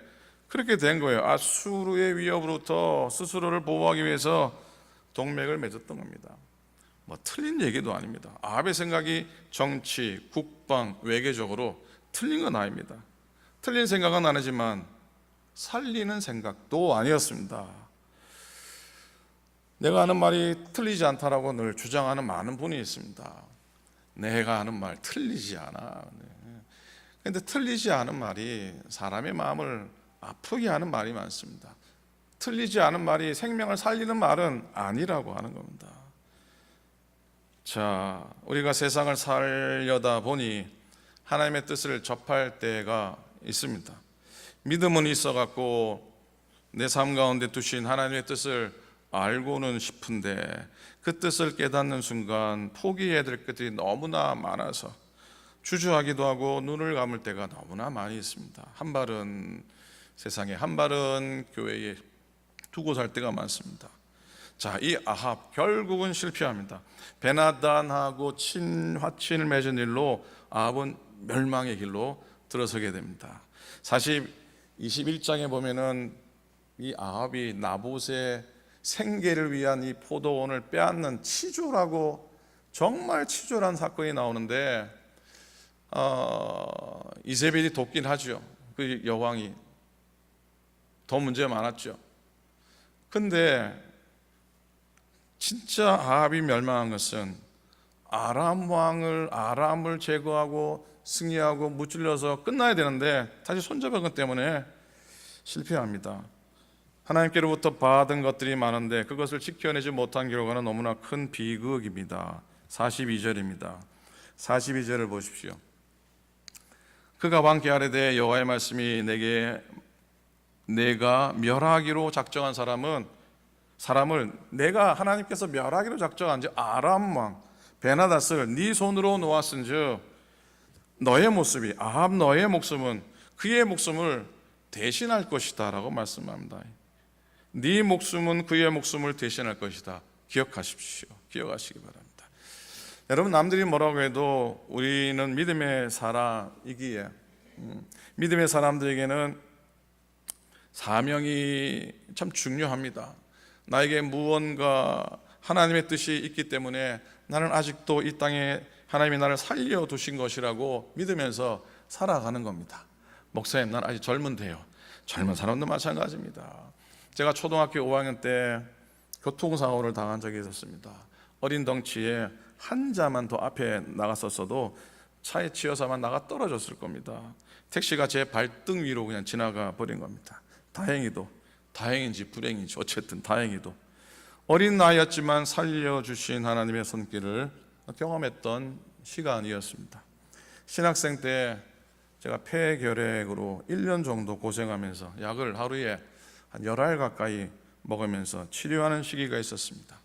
그렇게 된 거예요. 아수르의 위협으로부터 스스로를 보호하기 위해서 동맹을 맺었던 겁니다. 뭐 틀린 얘기도 아닙니다. 아합의 생각이 정치, 국방, 외교적으로 틀린 건 아닙니다. 틀린 생각은 아니지만 살리는 생각도 아니었습니다. 내가 하는 말이 틀리지 않다라고 늘 주장하는 많은 분이 있습니다. 내가 하는 말 틀리지 않아. 그런데 틀리지 않은 말이 사람의 마음을 아프게 하는 말이 많습니다. 틀리지 않은 말이 생명을 살리는 말은 아니라고 하는 겁니다. 자, 우리가 세상을 살려다 보니 하나님의 뜻을 접할 때가 있습니다. 믿음은 있어갖고 내 삶 가운데 두신 하나님의 뜻을 알고는 싶은데 그 뜻을 깨닫는 순간 포기해야 될 것들이 너무나 많아서 주저하기도 하고 눈을 감을 때가 너무나 많이 있습니다. 한 발은 세상에, 한 발은 교회에 두고 살 때가 많습니다. 자, 이 아합 결국은 실패합니다. 베나단하고 친화친을 맺은 일로 아합은 멸망의 길로 들어서게 됩니다. 사실 21장에 보면은 이 아합이 나봇의 생계를 위한 이 포도원을 빼앗는 치졸하고 정말 치졸한 사건이 나오는데 이세벨이 돕긴 하죠. 그 여왕이 더 문제가 많았죠. 근데 진짜 아합이 멸망한 것은 아람을 제거하고 승리하고 무찔러서 끝나야 되는데 다시 손잡은 것 때문에 실패합니다. 하나님께로부터 받은 것들이 많은데 그것을 지켜내지 못한 결과는 너무나 큰 비극입니다. 42절입니다. 42절을 보십시오. 그가 왕께 아뢰되 여호와의 말씀이 내가 멸하기로 작정한 사람을 내가 하나님께서 멸하기로 작정한 즉 아람 왕 베나닷을 네 손으로 놓았은즉 너의 모습이 아합 너의 목숨은 그의 목숨을 대신할 것이다 라고 말씀합니다. 네 목숨은 그의 목숨을 대신할 것이다. 기억하십시오. 기억하시기 바랍니다. 여러분, 남들이 뭐라고 해도 우리는 믿음의 사람이기에 믿음의 사람들에게는 사명이 참 중요합니다. 나에게 무언가 하나님의 뜻이 있기 때문에 나는 아직도 이 땅에 하나님이 나를 살려두신 것이라고 믿으면서 살아가는 겁니다. 목사님, 난 아직 젊은데요. 젊은 사람도 마찬가지입니다. 제가 초등학교 5학년 때 교통사고를 당한 적이 있었습니다. 어린 덩치에 한 자만 더 앞에 나갔었어도 차에 치여서만 나가 떨어졌을 겁니다. 택시가 제 발등 위로 그냥 지나가 버린 겁니다. 다행인지 불행인지 어쨌든 다행히도 어린 나이였지만 살려주신 하나님의 손길을 경험했던 시간이었습니다. 신학생 때 제가 폐결핵으로 1년 정도 고생하면서 약을 하루에 한 10알 가까이 먹으면서 치료하는 시기가 있었습니다.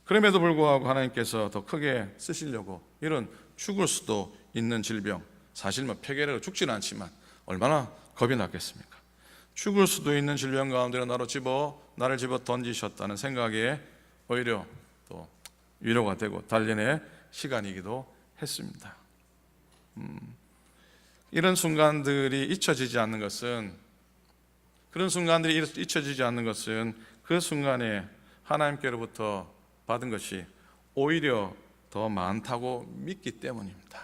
그럼에도 불구하고 하나님께서 더 크게 쓰시려고 이런 죽을 수도 있는 질병, 사실 폐결핵으로 죽지는 않지만 얼마나 겁이 났겠습니까? 죽을 수도 있는 질병 가운데로 나를 집어 던지셨다는 생각에 오히려 또 위로가 되고 단련의 시간이기도 했습니다. 이런 순간들이 잊혀지지 않는 것은 그 순간에 하나님께로부터 받은 것이 오히려 더 많다고 믿기 때문입니다.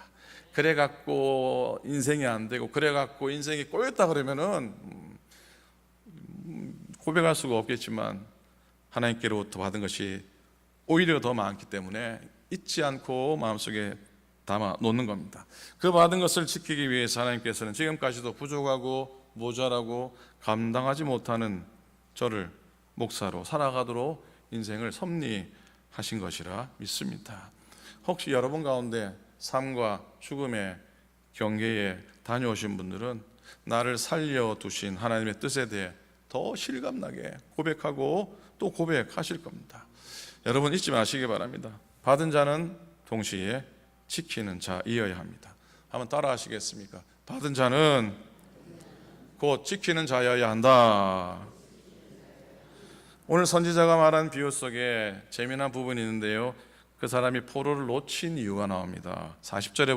그래갖고 인생이 안 되고 그래갖고 인생이 꼬였다 그러면은 고백할 수가 없겠지만 하나님께로부터 받은 것이 오히려 더 많기 때문에 잊지 않고 마음속에 담아 놓는 겁니다. 그 받은 것을 지키기 위해서 하나님께서는 지금까지도 부족하고 모자라고 감당하지 못하는 저를 목사로 살아가도록 인생을 섭리하신 것이라 믿습니다. 혹시 여러분 가운데 삶과 죽음의 경계에 다녀오신 분들은 나를 살려두신 하나님의 뜻에 대해 더 실감나게 고백하고 또 고백하실 겁니다. 여러분 잊지 마시기 바랍니다. 받은 자는 동시에 지키는 자이어야 합니다. 한번 따라 하시겠습니까? 받은 자는 곧 지키는 자여야 한다. 오늘 선지자가 말한 비유 속에 재미난 부분이 있는데요. 그 사람이 포로를 놓친 이유가 나옵니다. 40절에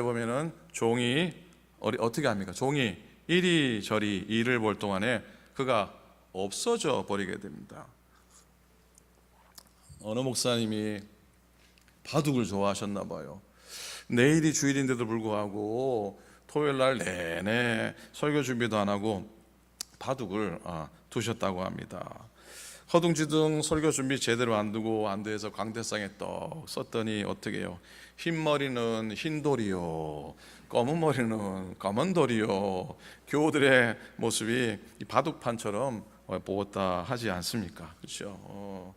보면은 종이 어떻게 합니까? 종이 이리저리 일을 볼 동안에 그가 없어져 버리게 됩니다. 어느 목사님이 바둑을 좋아하셨나 봐요. 내일이 주일인데도 불구하고 토요일 날 내내 설교 준비도 안 하고 바둑을 두셨다고 합니다. 허둥지둥 설교 준비 제대로 안 두고 안 돼서 광대상에 떡 썼더니 어떻게 해요? 흰 머리는 흰 돌이요, 검은 머리는 검은 돌이요. 교우들의 모습이 이 바둑판처럼 보았다 하지 않습니까? 그렇죠?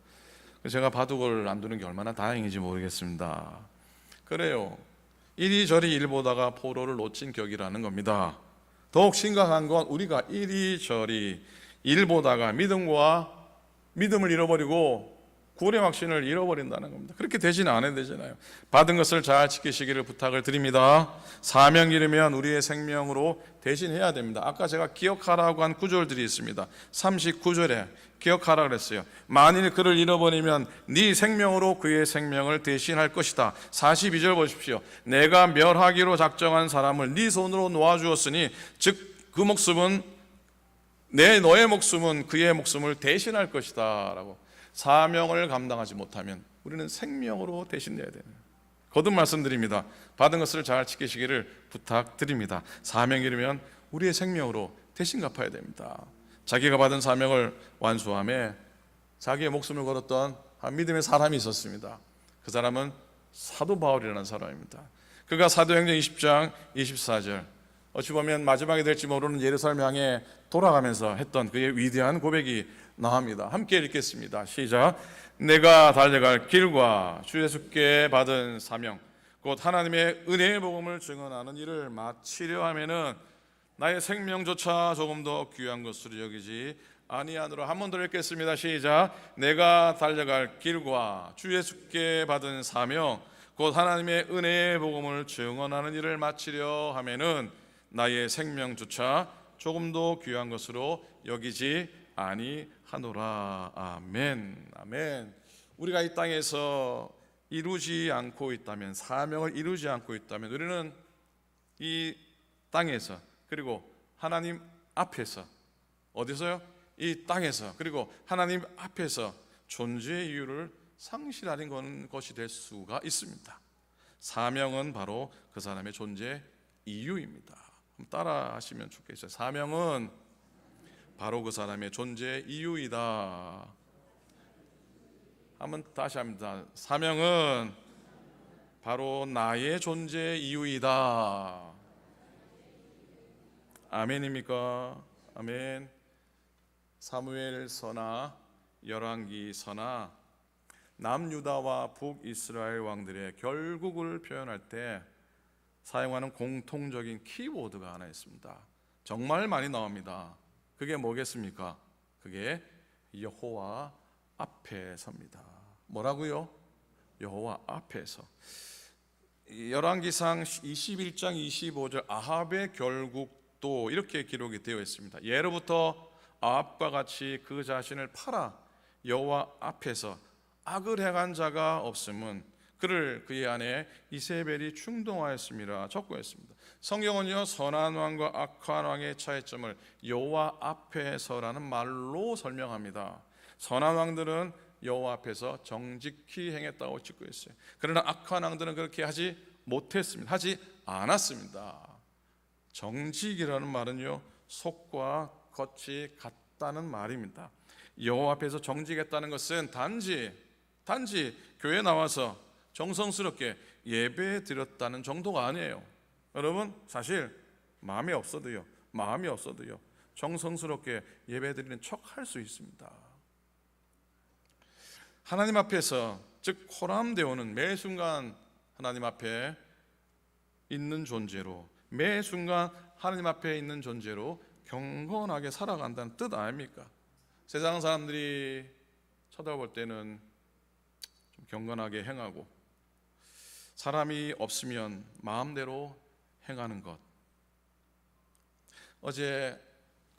제가 바둑을 안 두는 게 얼마나 다행인지 모르겠습니다. 그래요. 이리저리 일 보다가 포로를 놓친 격이라는 겁니다. 더욱 심각한 건 우리가 이리저리 일 보다가 믿음을 잃어버리고 구원의 확신을 잃어버린다는 겁니다. 그렇게 대신 안 해야 되잖아요. 받은 것을 잘 지키시기를 부탁을 드립니다. 사명 잃으면 우리의 생명으로 대신해야 됩니다. 아까 제가 기억하라고 한 구절들이 있습니다. 39절에 기억하라 그랬어요. 만일 그를 잃어버리면 네 생명으로 그의 생명을 대신할 것이다. 42절 보십시오. 내가 멸하기로 작정한 사람을 네 손으로 놓아주었으니 즉 그 목숨은 너의 목숨은 그의 목숨을 대신할 것이다 라고. 사명을 감당하지 못하면 우리는 생명으로 대신해야 되는, 거듭 말씀드립니다. 받은 것을 잘 지키시기를 부탁드립니다. 사명 이르면 우리의 생명으로 대신 갚아야 됩니다. 자기가 받은 사명을 완수함에 자기의 목숨을 걸었던 한 믿음의 사람이 있었습니다. 그 사람은 사도 바울이라는 사람입니다. 그가 사도행전 20장 24절, 어찌 보면 마지막이 될지 모르는 예루살렘 향해 돌아가면서 했던 그의 위대한 고백이 나옵니다. 함께 읽겠습니다. 시작. 내가 달려갈 길과 주 예수께 받은 사명 곧 하나님의 은혜의 복음을 증언하는 일을 마치려 하면은 나의 생명조차 조금 더 귀한 것으로 여기지 아니하노라. 한 번 더 읽겠습니다. 시작. 내가 달려갈 길과 주 예수께 받은 사명 곧 하나님의 은혜의 복음을 증언하는 일을 마치려 하면은 나의 생명조차 조금 더 귀한 것으로 여기지 아니하노라. 아멘. 아멘. 우리가 이 땅에서 이루지 않고 있다면, 사명을 이루지 않고 있다면 우리는 이 땅에서, 그리고 하나님 앞에서, 어디서요? 이 땅에서, 그리고 하나님 앞에서 존재의 이유를 상실하는 것이 될 수가 있습니다. 사명은 바로 그 사람의 존재 이유입니다. 따라 하시면 좋겠어요. 사명은 바로 그 사람의 존재 이유이다. 한번 다시 합니다. 사명은 바로 나의 존재 이유이다. 아멘입니까? 아멘. 사무엘서나 열왕기서나 남유다와 북이스라엘 왕들의 결국을 표현할 때 사용하는 공통적인 키워드가 하나 있습니다. 정말 많이 나옵니다. 그게 뭐겠습니까? 그게 여호와 앞에서입니다. 뭐라고요? 여호와 앞에서. 열왕기상 21장 25절 아합의 결국도 이렇게 기록이 되어 있습니다. 예로부터 아합과 같이 그 자신을 팔아 여호와 앞에서 악을 행한 자가 없음은 그를 그의 아내 이세벨이 충동하였음이라 적고 있습니다. 성경은요, 선한 왕과 악한 왕의 차이점을 여호와 앞에서라는 말로 설명합니다. 선한 왕들은 여호와 앞에서 정직히 행했다고 짓고 있어요. 그러나 악한 왕들은 그렇게 하지 못했습니다. 하지 않았습니다. 정직이라는 말은요, 속과 겉이 같다는 말입니다. 여호와 앞에서 정직했다는 것은 단지 교회에 나와서 정성스럽게 예배 드렸다는 정도가 아니에요. 여러분, 사실 마음이 없어도요 정성스럽게 예배 드리는 척 할 수 있습니다. 하나님 앞에서, 즉 호람되어오는 매 순간 하나님 앞에 있는 존재로, 매 순간 하나님 앞에 있는 존재로 경건하게 살아간다는 뜻 아닙니까? 세상 사람들이 쳐다볼 때는 좀 경건하게 행하고, 사람이 없으면 마음대로 행하는 것. 어제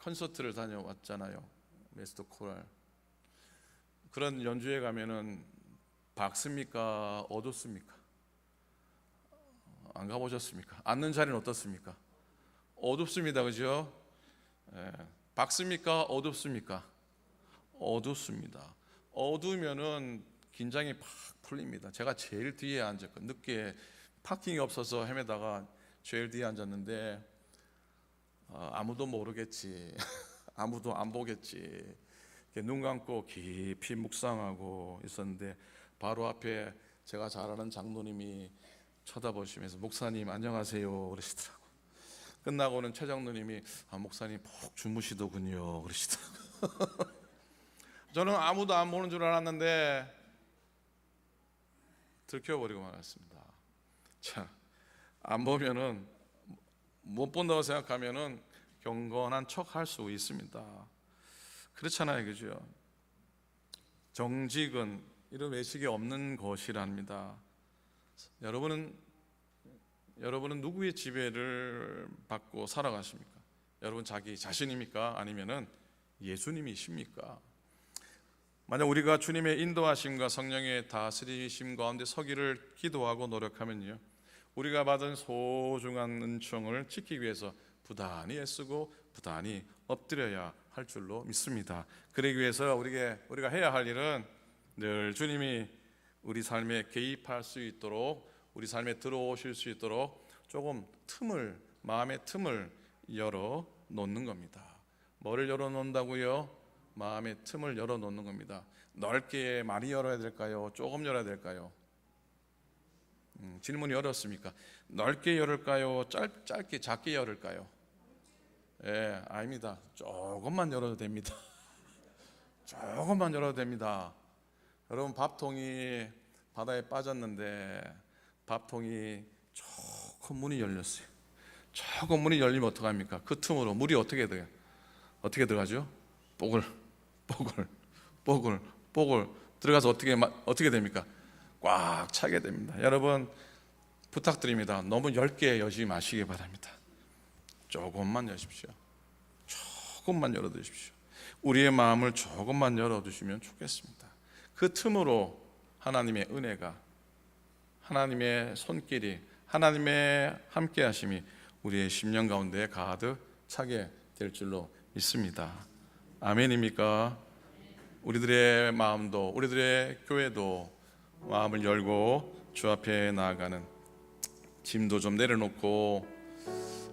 콘서트를 다녀왔잖아요. 메스터 코랄. 그런 연주회 가면은 밝습니까? 어둡습니까? 안 가보셨습니까? 앉는 자리는 어떻습니까? 어둡습니다. 그죠? 밝습니까? 어둡습니까? 어둡습니다. 어두우면은 긴장이 팍 풀립니다. 제가 제일 뒤에 앉았거든요. 늦게 파킹이 없어서 헤매다가 제일 뒤에 앉았는데 아무도 모르겠지. 아무도 안 보겠지. 눈 감고 깊이 묵상하고 있었는데 바로 앞에 제가 잘 아는 장로님이 쳐다보시면서 목사님 안녕하세요 그러시더라고요. 끝나고는 최 장로님이 목사님 푹 주무시더군요 그러시더라고요. 저는 아무도 안 보는 줄 알았는데 들켜버리고 말았습니다. 자, 안 보면은, 못 본다고 생각하면은 경건한 척 할 수 있습니다. 그렇잖아요, 그죠? 정직은 이런 외식이 없는 것이랍니다. 여러분은 누구의 지배를 받고 살아가십니까? 여러분 자기 자신입니까? 아니면은 예수님이십니까? 만약 우리가 주님의 인도하심과 성령의 다스리심 가운데 서기를 기도하고 노력하면요, 우리가 받은 소중한 은총을 지키기 위해서 부단히 애쓰고 부단히 엎드려야 할 줄로 믿습니다. 그러기 위해서 우리가 해야 할 일은 늘 주님이 우리 삶에 개입할 수 있도록, 우리 삶에 들어오실 수 있도록 조금 마음의 틈을 열어 놓는 겁니다. 뭐를 열어 놓는다고요? 마음의 틈을 열어 놓는 겁니다. 넓게 많이 열어야 될까요? 조금 열어야 될까요? 질문이 어렵습니까? 넓게 열을까요? 짧게 작게 열을까요? 아닙니다. 조금만 열어도 됩니다. 조금만 열어도 됩니다. 여러분, 밥통이 바다에 빠졌는데 밥통이 조금 문이 열렸어요. 조금 문이 열리면 어떡합니까? 그 틈으로 물이 어떻게 돼요? 어떻게 들어가죠? 뽀글 들어가서 어떻게 됩니까? 꽉 차게 됩니다. 여러분, 부탁드립니다. 너무 얇게 여지 마시기 바랍니다. 조금만 여십시오. 조금만 열어두십시오. 우리의 마음을 조금만 열어두시면 좋겠습니다. 그 틈으로 하나님의 은혜가, 하나님의 손길이, 하나님의 함께하심이 우리의 심령 가운데 가득 차게 될 줄로 믿습니다. 아멘입니까? 우리들의 마음도, 우리들의 교회도 마음을 열고 주 앞에 나아가는, 짐도 좀 내려놓고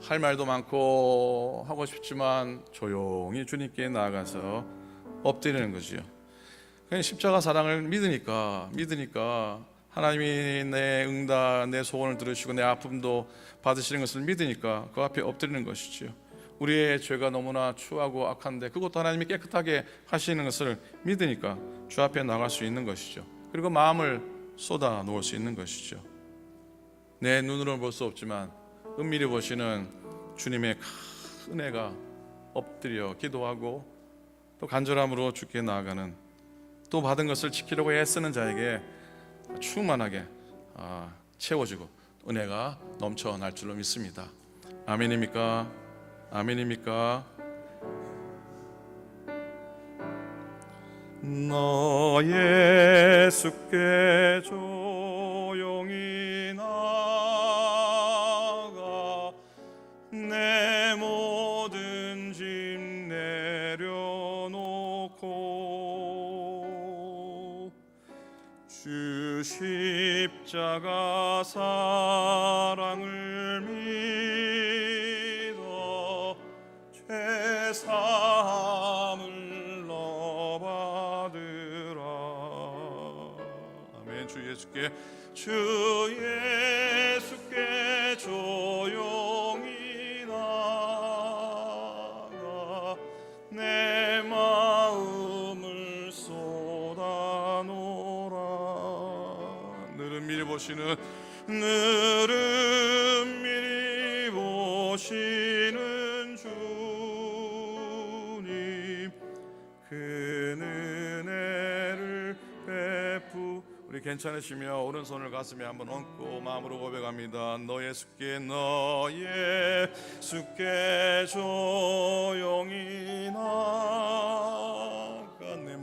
할 말도 많고 하고 싶지만 조용히 주님께 나아가서 엎드리는 거지요. 그냥 십자가 사랑을 믿으니까 하나님이 내 응답, 내 소원을 들으시고 내 아픔도 받으시는 것을 믿으니까 그 앞에 엎드리는 것이지요. 우리의 죄가 너무나 추하고 악한데 그것도 하나님이 깨끗하게 하시는 것을 믿으니까 주 앞에 나갈 수 있는 것이죠. 그리고 마음을 쏟아 놓을 수 있는 것이죠. 내 눈으로는 볼 수 없지만 은밀히 보시는 주님의 큰 은혜가 엎드려 기도하고 또 간절함으로 주께 나아가는, 또 받은 것을 지키려고 애쓰는 자에게 충만하게 채워지고 은혜가 넘쳐날 줄로 믿습니다. 아멘입니까? 아멘입니까? 나 예수께 조용히 나가 내 모든 짐 내려놓고 주 십자가 사랑을 믿어 죄사함을 너받으라. 아멘. 주 예수께 조용히 나가 내 마음을 쏟아놓으라. 늘은 미리 보시는 주님, 그 은혜를 우리 괜찮으시며 오른손을 가슴에 한번 얹고 마음으로 고백합니다. 너 예수께 조용히 나가 내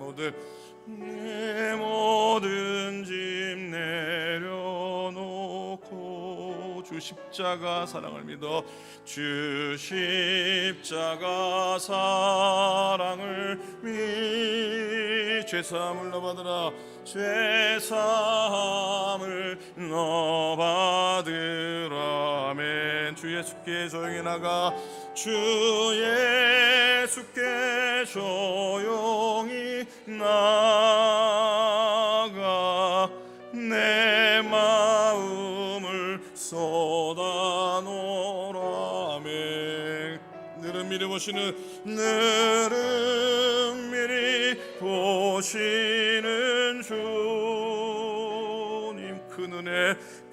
모든 짐 내려놓고 주 십자가 사랑을 믿어 주 십자가 사랑을 죄사함을 너받으라. 죄사함을 너받으라. 아멘. 주 예수께 조용히 나가 주 예수께 조용히 나가 내 마음을 쏟아놓으라. 아멘. 늘은 미리 보시는 주님, 큰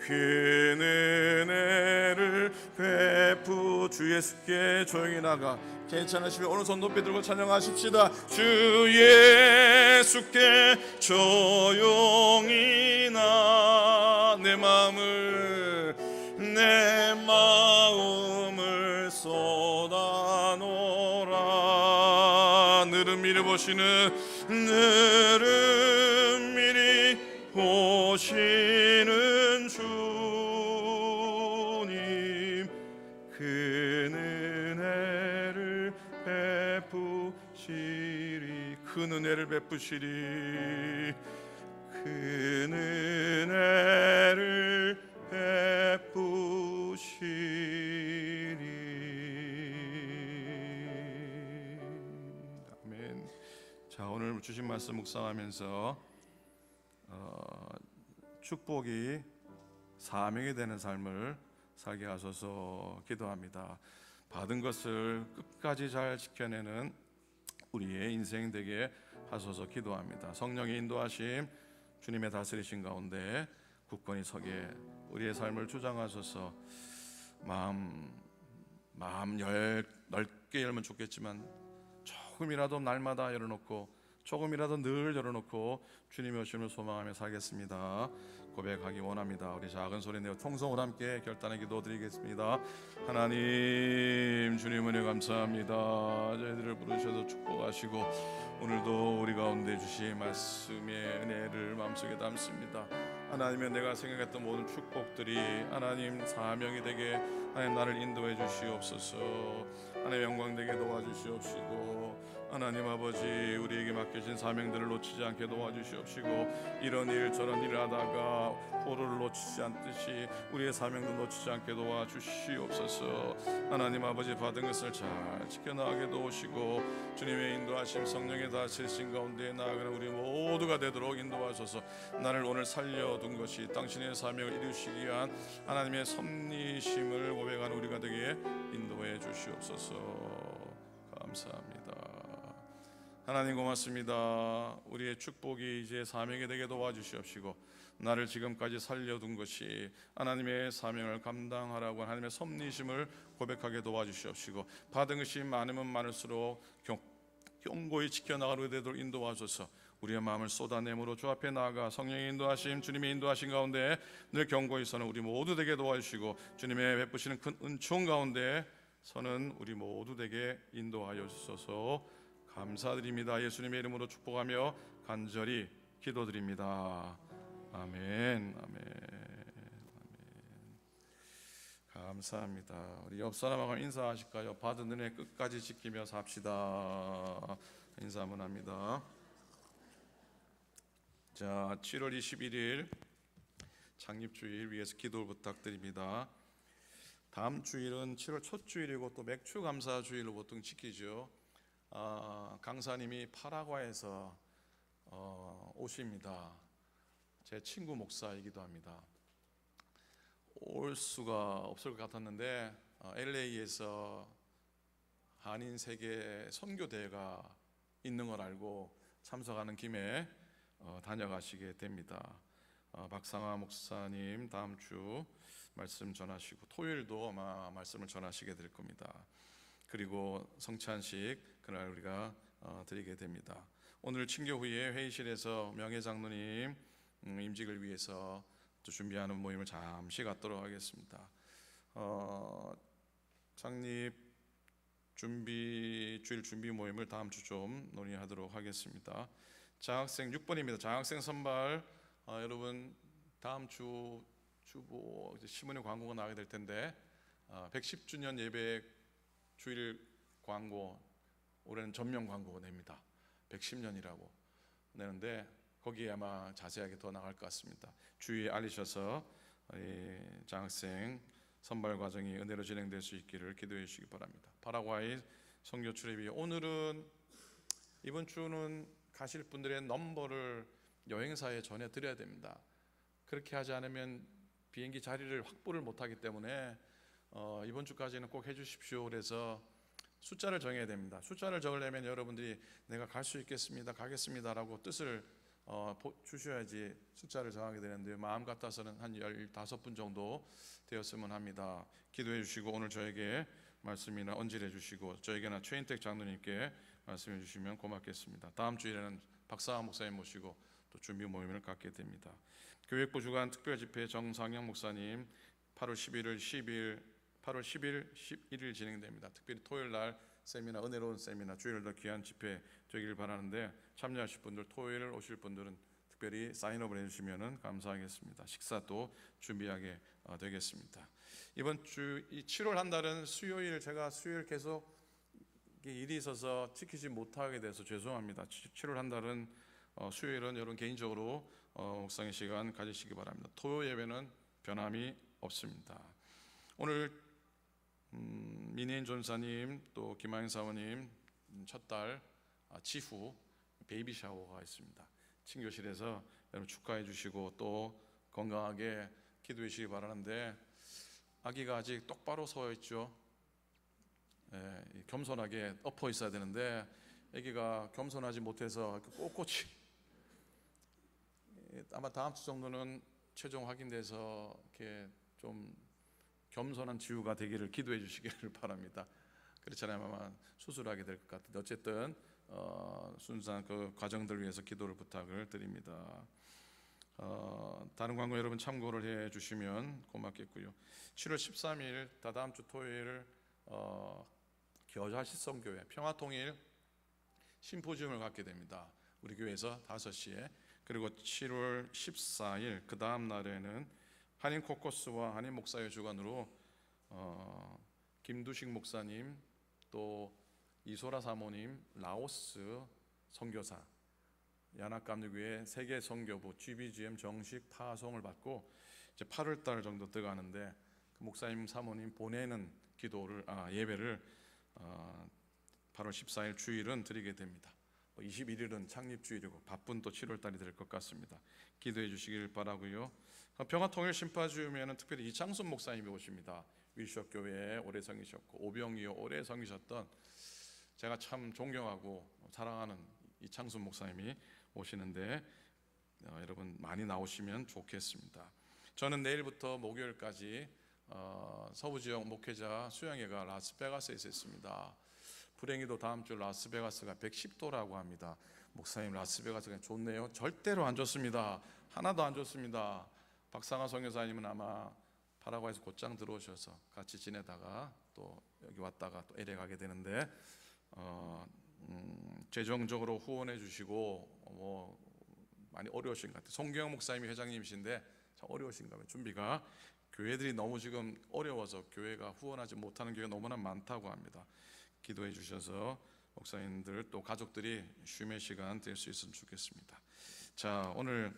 그 은혜를 베푸. 주 예수께 조용히 나가. 괜찮으시면 오른손 높이 들고 찬양하십시다. 주 예수께 조용히 나 내 마음을 쏟아놓으라. 늘은 미리 보시는 주님, 그 은혜를 베푸시리. 그 은혜를 베푸시리. 그 은혜를 베푸시리. 아멘. 자, 오늘 주신 말씀 묵상하면서 축복이 사명이 되는 삶을 살게 하소서 기도합니다. 받은 것을 끝까지 잘 지켜내는 우리의 인생 되게 하소서 기도합니다. 성령의 인도하심, 주님의 다스리신 가운데 굳건히 서게 우리의 삶을 주장하소서. 마음 넓게 열면 좋겠지만 조금이라도 날마다 열어놓고, 조금이라도 늘 열어놓고 주님의 오심을 소망하며 살겠습니다. 고백하기 원합니다. 우리 작은 소리 내어 통성으로 함께 결단의 기도 드리겠습니다. 하나님, 주님 은혜 감사합니다. 저희들을 부르셔서 축복하시고 오늘도 우리 가운데 주신 말씀의 은혜를 마음속에 담습니다. 하나님의 내가 생각했던 모든 축복들이 하나님 사명이 되게 하나님 나를 인도해 주시옵소서. 하나님 영광 되게 도와주시옵시고, 하나님 아버지 우리에게 맡겨진 사명들을 놓치지 않게 도와주시옵시고, 이런 일 저런 일을 하다가 포로를 놓치지 않듯이 우리의 사명도 놓치지 않게 도와주시옵소서. 하나님 아버지 받은 것을 잘 지켜나가게 도우시고, 주님의 인도하심 성령의 다스리신 가운데 나아가는 우리 모두가 되도록 인도하소서. 나를 오늘 살려둔 것이 당신의 사명을 이루시기 위한 하나님의 섭리심을 고백하는 우리가 되게 인도해 주시옵소서. 감사합니다. 하나님 고맙습니다. 우리의 축복이 이제 사명이 되게 도와주시옵시고, 나를 지금까지 살려둔 것이 하나님의 사명을 감당하라고 하나님의 섭리심을 고백하게 도와주시옵시고, 받은 것이 많으면 많을수록 견고히 지켜나가게 되도록 인도하소서. 우리의 마음을 쏟아내므로 주 앞에 나아가 성령의 인도하심, 주님의 인도하심 가운데 늘 견고히 서는 우리 모두 되게 도와주시고, 주님의 베푸시는 큰 은총 가운데 서는 우리 모두 되게 인도하여 주소서. 감사드립니다. 예수님의 이름으로 축복하며 간절히 기도드립니다. 아멘. 감사합니다. 우리 옆 사람하고 인사하실까요? 받은 은혜 끝까지 지키며 삽시다. 인사 한번 합니다. 자, 7월 21일 창립주일 위해서 기도를 부탁드립니다. 다음 주일은 7월 첫 주일이고 또 맥주 감사 주일로 보통 지키죠. 강사님이 파라과이에서 오십니다. 제 친구 목사이기도 합니다. 올 수가 없을 것 같았는데 LA에서 한인 세계 선교 대회가 있는 걸 알고 참석하는 김에 다녀가시게 됩니다. 박상화 목사님 다음 주 말씀 전하시고, 토요일도 아마 말씀을 전하시게 될 겁니다. 그리고 성찬식 그날 우리가 드리게 됩니다. 오늘 친교 후에 회의실에서 명예장로님 임직을 위해서 또 준비하는 모임을 잠시 갖도록 하겠습니다. 창립 주일 준비 모임을 다음 주 좀 논의하도록 하겠습니다. 장학생 6번입니다. 장학생 선발, 여러분 다음 주 주보 신문에 광고가 나가게 될 텐데 110주년 예배 주일 광고, 올해는 전면 광고가 냅니다. 110년이라고 내는데 거기에 아마 자세하게 더 나갈 것 같습니다. 주위에 알리셔서 장학생 선발 과정이 은혜로 진행될 수 있기를 기도해 주시기 바랍니다. 파라과이 선교 출입이 오늘은 이번 주는 가실 분들의 넘버를 여행사에 전해 드려야 됩니다. 그렇게 하지 않으면 비행기 자리를 확보를 못하기 때문에 이번 주까지는 꼭 해주십시오. 그래서 숫자를 정해야 됩니다. 숫자를 적으려면 여러분들이 내가 갈 수 있겠습니다, 가겠습니다라고 뜻을 주셔야지 숫자를 정하게 되는데 마음 같아서는 한 15분 정도 되었으면 합니다. 기도해 주시고 오늘 저에게 말씀이나 언질해 주시고 저에게나 최인택 장로님께 말씀해 주시면 고맙겠습니다. 다음 주일에는 박사하 목사님 모시고 또 준비 모임을 갖게 됩니다. 교육부 주관 특별집회 정상영 목사님 8월 10일, 11일 진행됩니다. 특별히 토요일 날 세미나, 은혜로운 세미나, 주일날 귀한 집회 되기를 바라는데 참여하실 분들, 토요일 오실 분들은 특별히 사인업을 해주시면 감사하겠습니다. 식사도 준비하게 되겠습니다. 이번 주 이 7월 한 달은 수요일, 제가 수요일 계속 일이 있어서 지키지 못하게 돼서 죄송합니다. 7월 한 달은 수요일은 여러분 개인적으로 묵상의 시간 가지시기 바랍니다. 토요 예배는 변함이 없습니다. 오늘 민혜인 전사님 또 김하영 사모님 첫 딸 지후 베이비 샤워가 있습니다. 친교실에서 여러분 축하해 주시고 또 건강하게 기도해 주시기 바라는데 아기가 아직 똑바로 서 있죠. 겸손하게 엎어 있어야 되는데 아기가 겸손하지 못해서 꼿꼿이 아마 다음 주 정도는 최종 확인돼서 이렇게 좀 겸손한 지우가 되기를 기도해 주시기를 바랍니다. 그렇지 않으면 아마 수술하게 될 것 같은데 어쨌든 순수한 그 과정들을 위해서 기도를 부탁을 드립니다. 다른 광고 여러분 참고를 해 주시면 고맙겠고요. 7월 13일 다다음 주 토요일 겨자시성교회 평화통일 심포지움을 갖게 됩니다. 우리 교회에서 5시에. 그리고 7월 14일 그 다음 날에는 한인 코커스와 한인 목사의 주관으로 김두식 목사님 또 이소라 사모님 라오스 선교사 연합감리교회 세계 선교부 GBGM 정식 파송을 받고 이제 8월 달 정도 들어가는데 그 목사님 사모님 보내는 예배를 8월 14일 주일은 드리게 됩니다. 21일은 창립주일이고 바쁜 또 7월 달이 될 것 같습니다. 기도해 주시길 바라고요. 평화통일 심파지움에는 특별히 이창순 목사님이 오십니다. 위시업 교회에 오래 섬기셨고 오병이어 오래 섬기셨던 제가 참 존경하고 사랑하는 이창순 목사님이 오시는데 여러분 많이 나오시면 좋겠습니다. 저는 내일부터 목요일까지 서부지역 목회자 수양회가 라스베가스에서 있습니다. 불행히도 다음 주 라스베가스가 110도라고 합니다. 목사님 라스베가스가 좋네요. 절대로 안 좋습니다. 하나도 안 좋습니다. 박상하 선교사님은 아마 파라과이에서 곧장 들어오셔서 같이 지내다가 또 여기 왔다가 또 LA 가게 되는데 재정적으로 후원해 주시고 많이 어려우신 것 같아요. 송경 목사님이 회장님이신데 참 어려우신가 봐요. 준비가 교회들이 너무 지금 어려워서 교회가 후원하지 못하는 교회가 너무나 많다고 합니다. 기도해 주셔서 목사님들 또 가족들이 쉼의 시간 될 수 있으면 좋겠습니다. 자, 오늘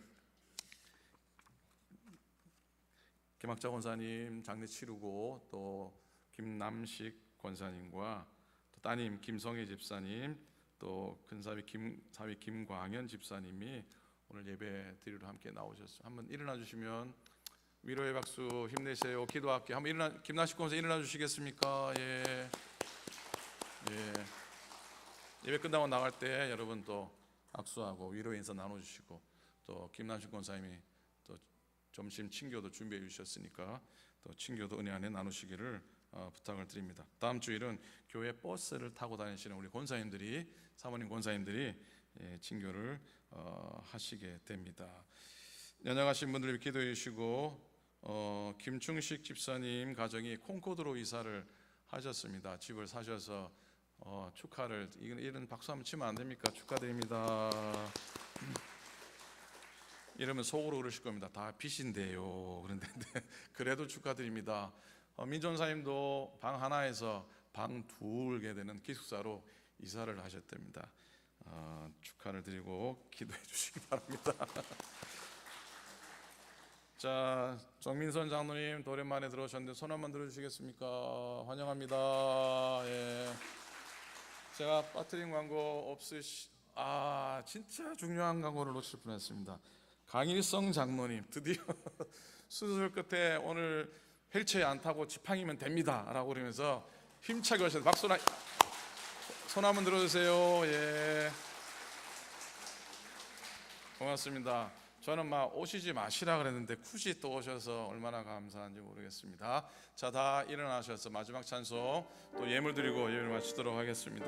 김학자 권사님 장례 치르고 또 김남식 권사님과 또 따님 김성희 집사님 또 큰사위 김광현 집사님이 오늘 예배 드리러 함께 나오셨어요. 한번 일어나 주시면 위로의 박수 힘내세요. 기도할게. 한번 김남식 권사 일어나 주시겠습니까? 예. 예배 끝나고 나갈 때 여러분 또 악수하고 위로의 인사 나눠주시고 또 김남식 권사님이 또 점심 친교도 준비해 주셨으니까 또 친교도 은혜 안에 나누시기를 부탁을 드립니다. 다음 주일은 교회 버스를 타고 다니시는 우리 권사님들이 사모님 권사님들이 친교를 하시게 됩니다. 연약하신 분들 기도해 주시고 김충식 집사님 가정이 콩코드로 이사를 하셨습니다. 집을 사셔서 축하를 이런 박수 한번 치면 안 됩니까? 축하드립니다. 이러면 속으로 그러실 겁니다. 다 빚인데요. 그런데 그래도 축하드립니다. 민전사님도 방 하나에서 방 둘게 되는 기숙사로 이사를 하셨답니다. 축하를 드리고 기도해 주시기 바랍니다. 자, 정민선 장로님 또 오랜만에 들어오셨는데 손 한번 들어주시겠습니까? 환영합니다. 예. 제가 빠뜨린 광고 진짜 중요한 광고를 놓칠 뻔했습니다. 강일성 장로님 드디어 수술 끝에 오늘 휠체어에 안 타고 지팡이면 됩니다 라고 그러면서 힘차게 오셔서 박수나 손 한번 들어주세요. 예. 고맙습니다. 저는 막 오시지 마시라 그랬는데 굳이 또 오셔서 얼마나 감사한지 모르겠습니다. 자, 다 일어나셔서 마지막 찬송 또 예물 드리고 예배를 마치도록 하겠습니다.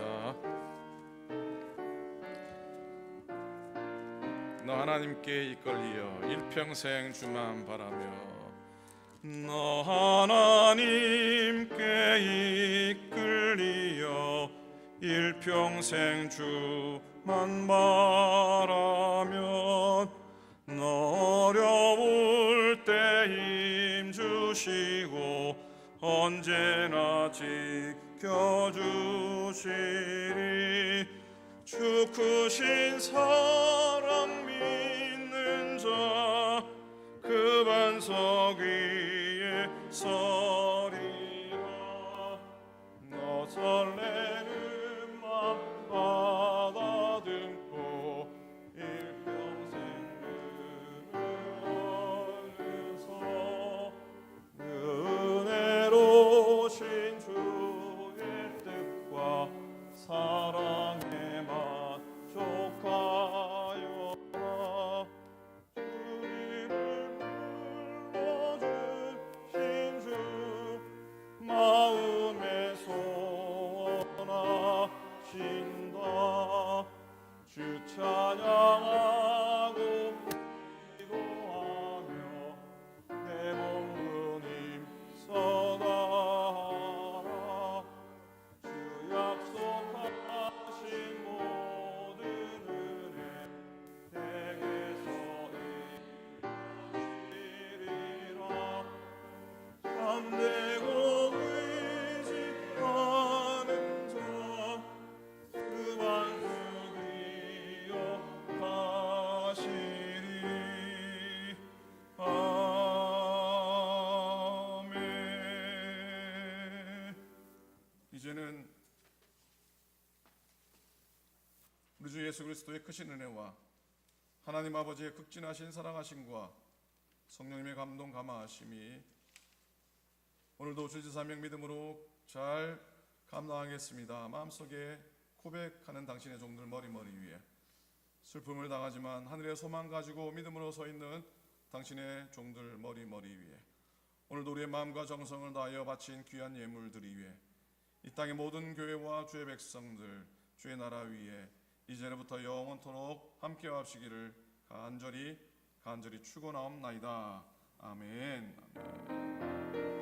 너 하나님께 이끌리어 일평생 주만 바라며 너 하나님께 이끌리어 일평생 주만 바라며 너 어려울 때 힘 주시고 언제나 지켜주시리 주 크신 사랑 믿는 자 그 반석 위에 서리라 너 설레는 맘 받아듬고 일평생 은혜서 은혜로신 주의 뜻과 사랑에 만족하여 주님을 불러주신 주 마음에 소원하신다 주 찬양하고 기도하며 내 몸은 힘써가라 주 약속하신 모든 은혜 내게서 이루리라 참되고 의지하는 자 그 반석 위여 가시리 아멘. 이제는 우리 주 예수 그리스도의 크신 은혜와 하나님 아버지의 극진하신 사랑하심과 성령님의 감동 감화하심이 오늘도 주지사명 믿음으로 잘 감당하겠습니다. 마음속에 고백하는 당신의 종들 머리 위에 슬픔을 당하지만 하늘의 소망 가지고 믿음으로 서 있는 당신의 종들 머리 위에 오늘도 우리의 마음과 정성을 다하여 바친 귀한 예물들이 위해 이 땅의 모든 교회와 주의 백성들 주의 나라 위에 이제부터 영원토록 함께 하시기를 간절히 축원하옵나이다. 아멘.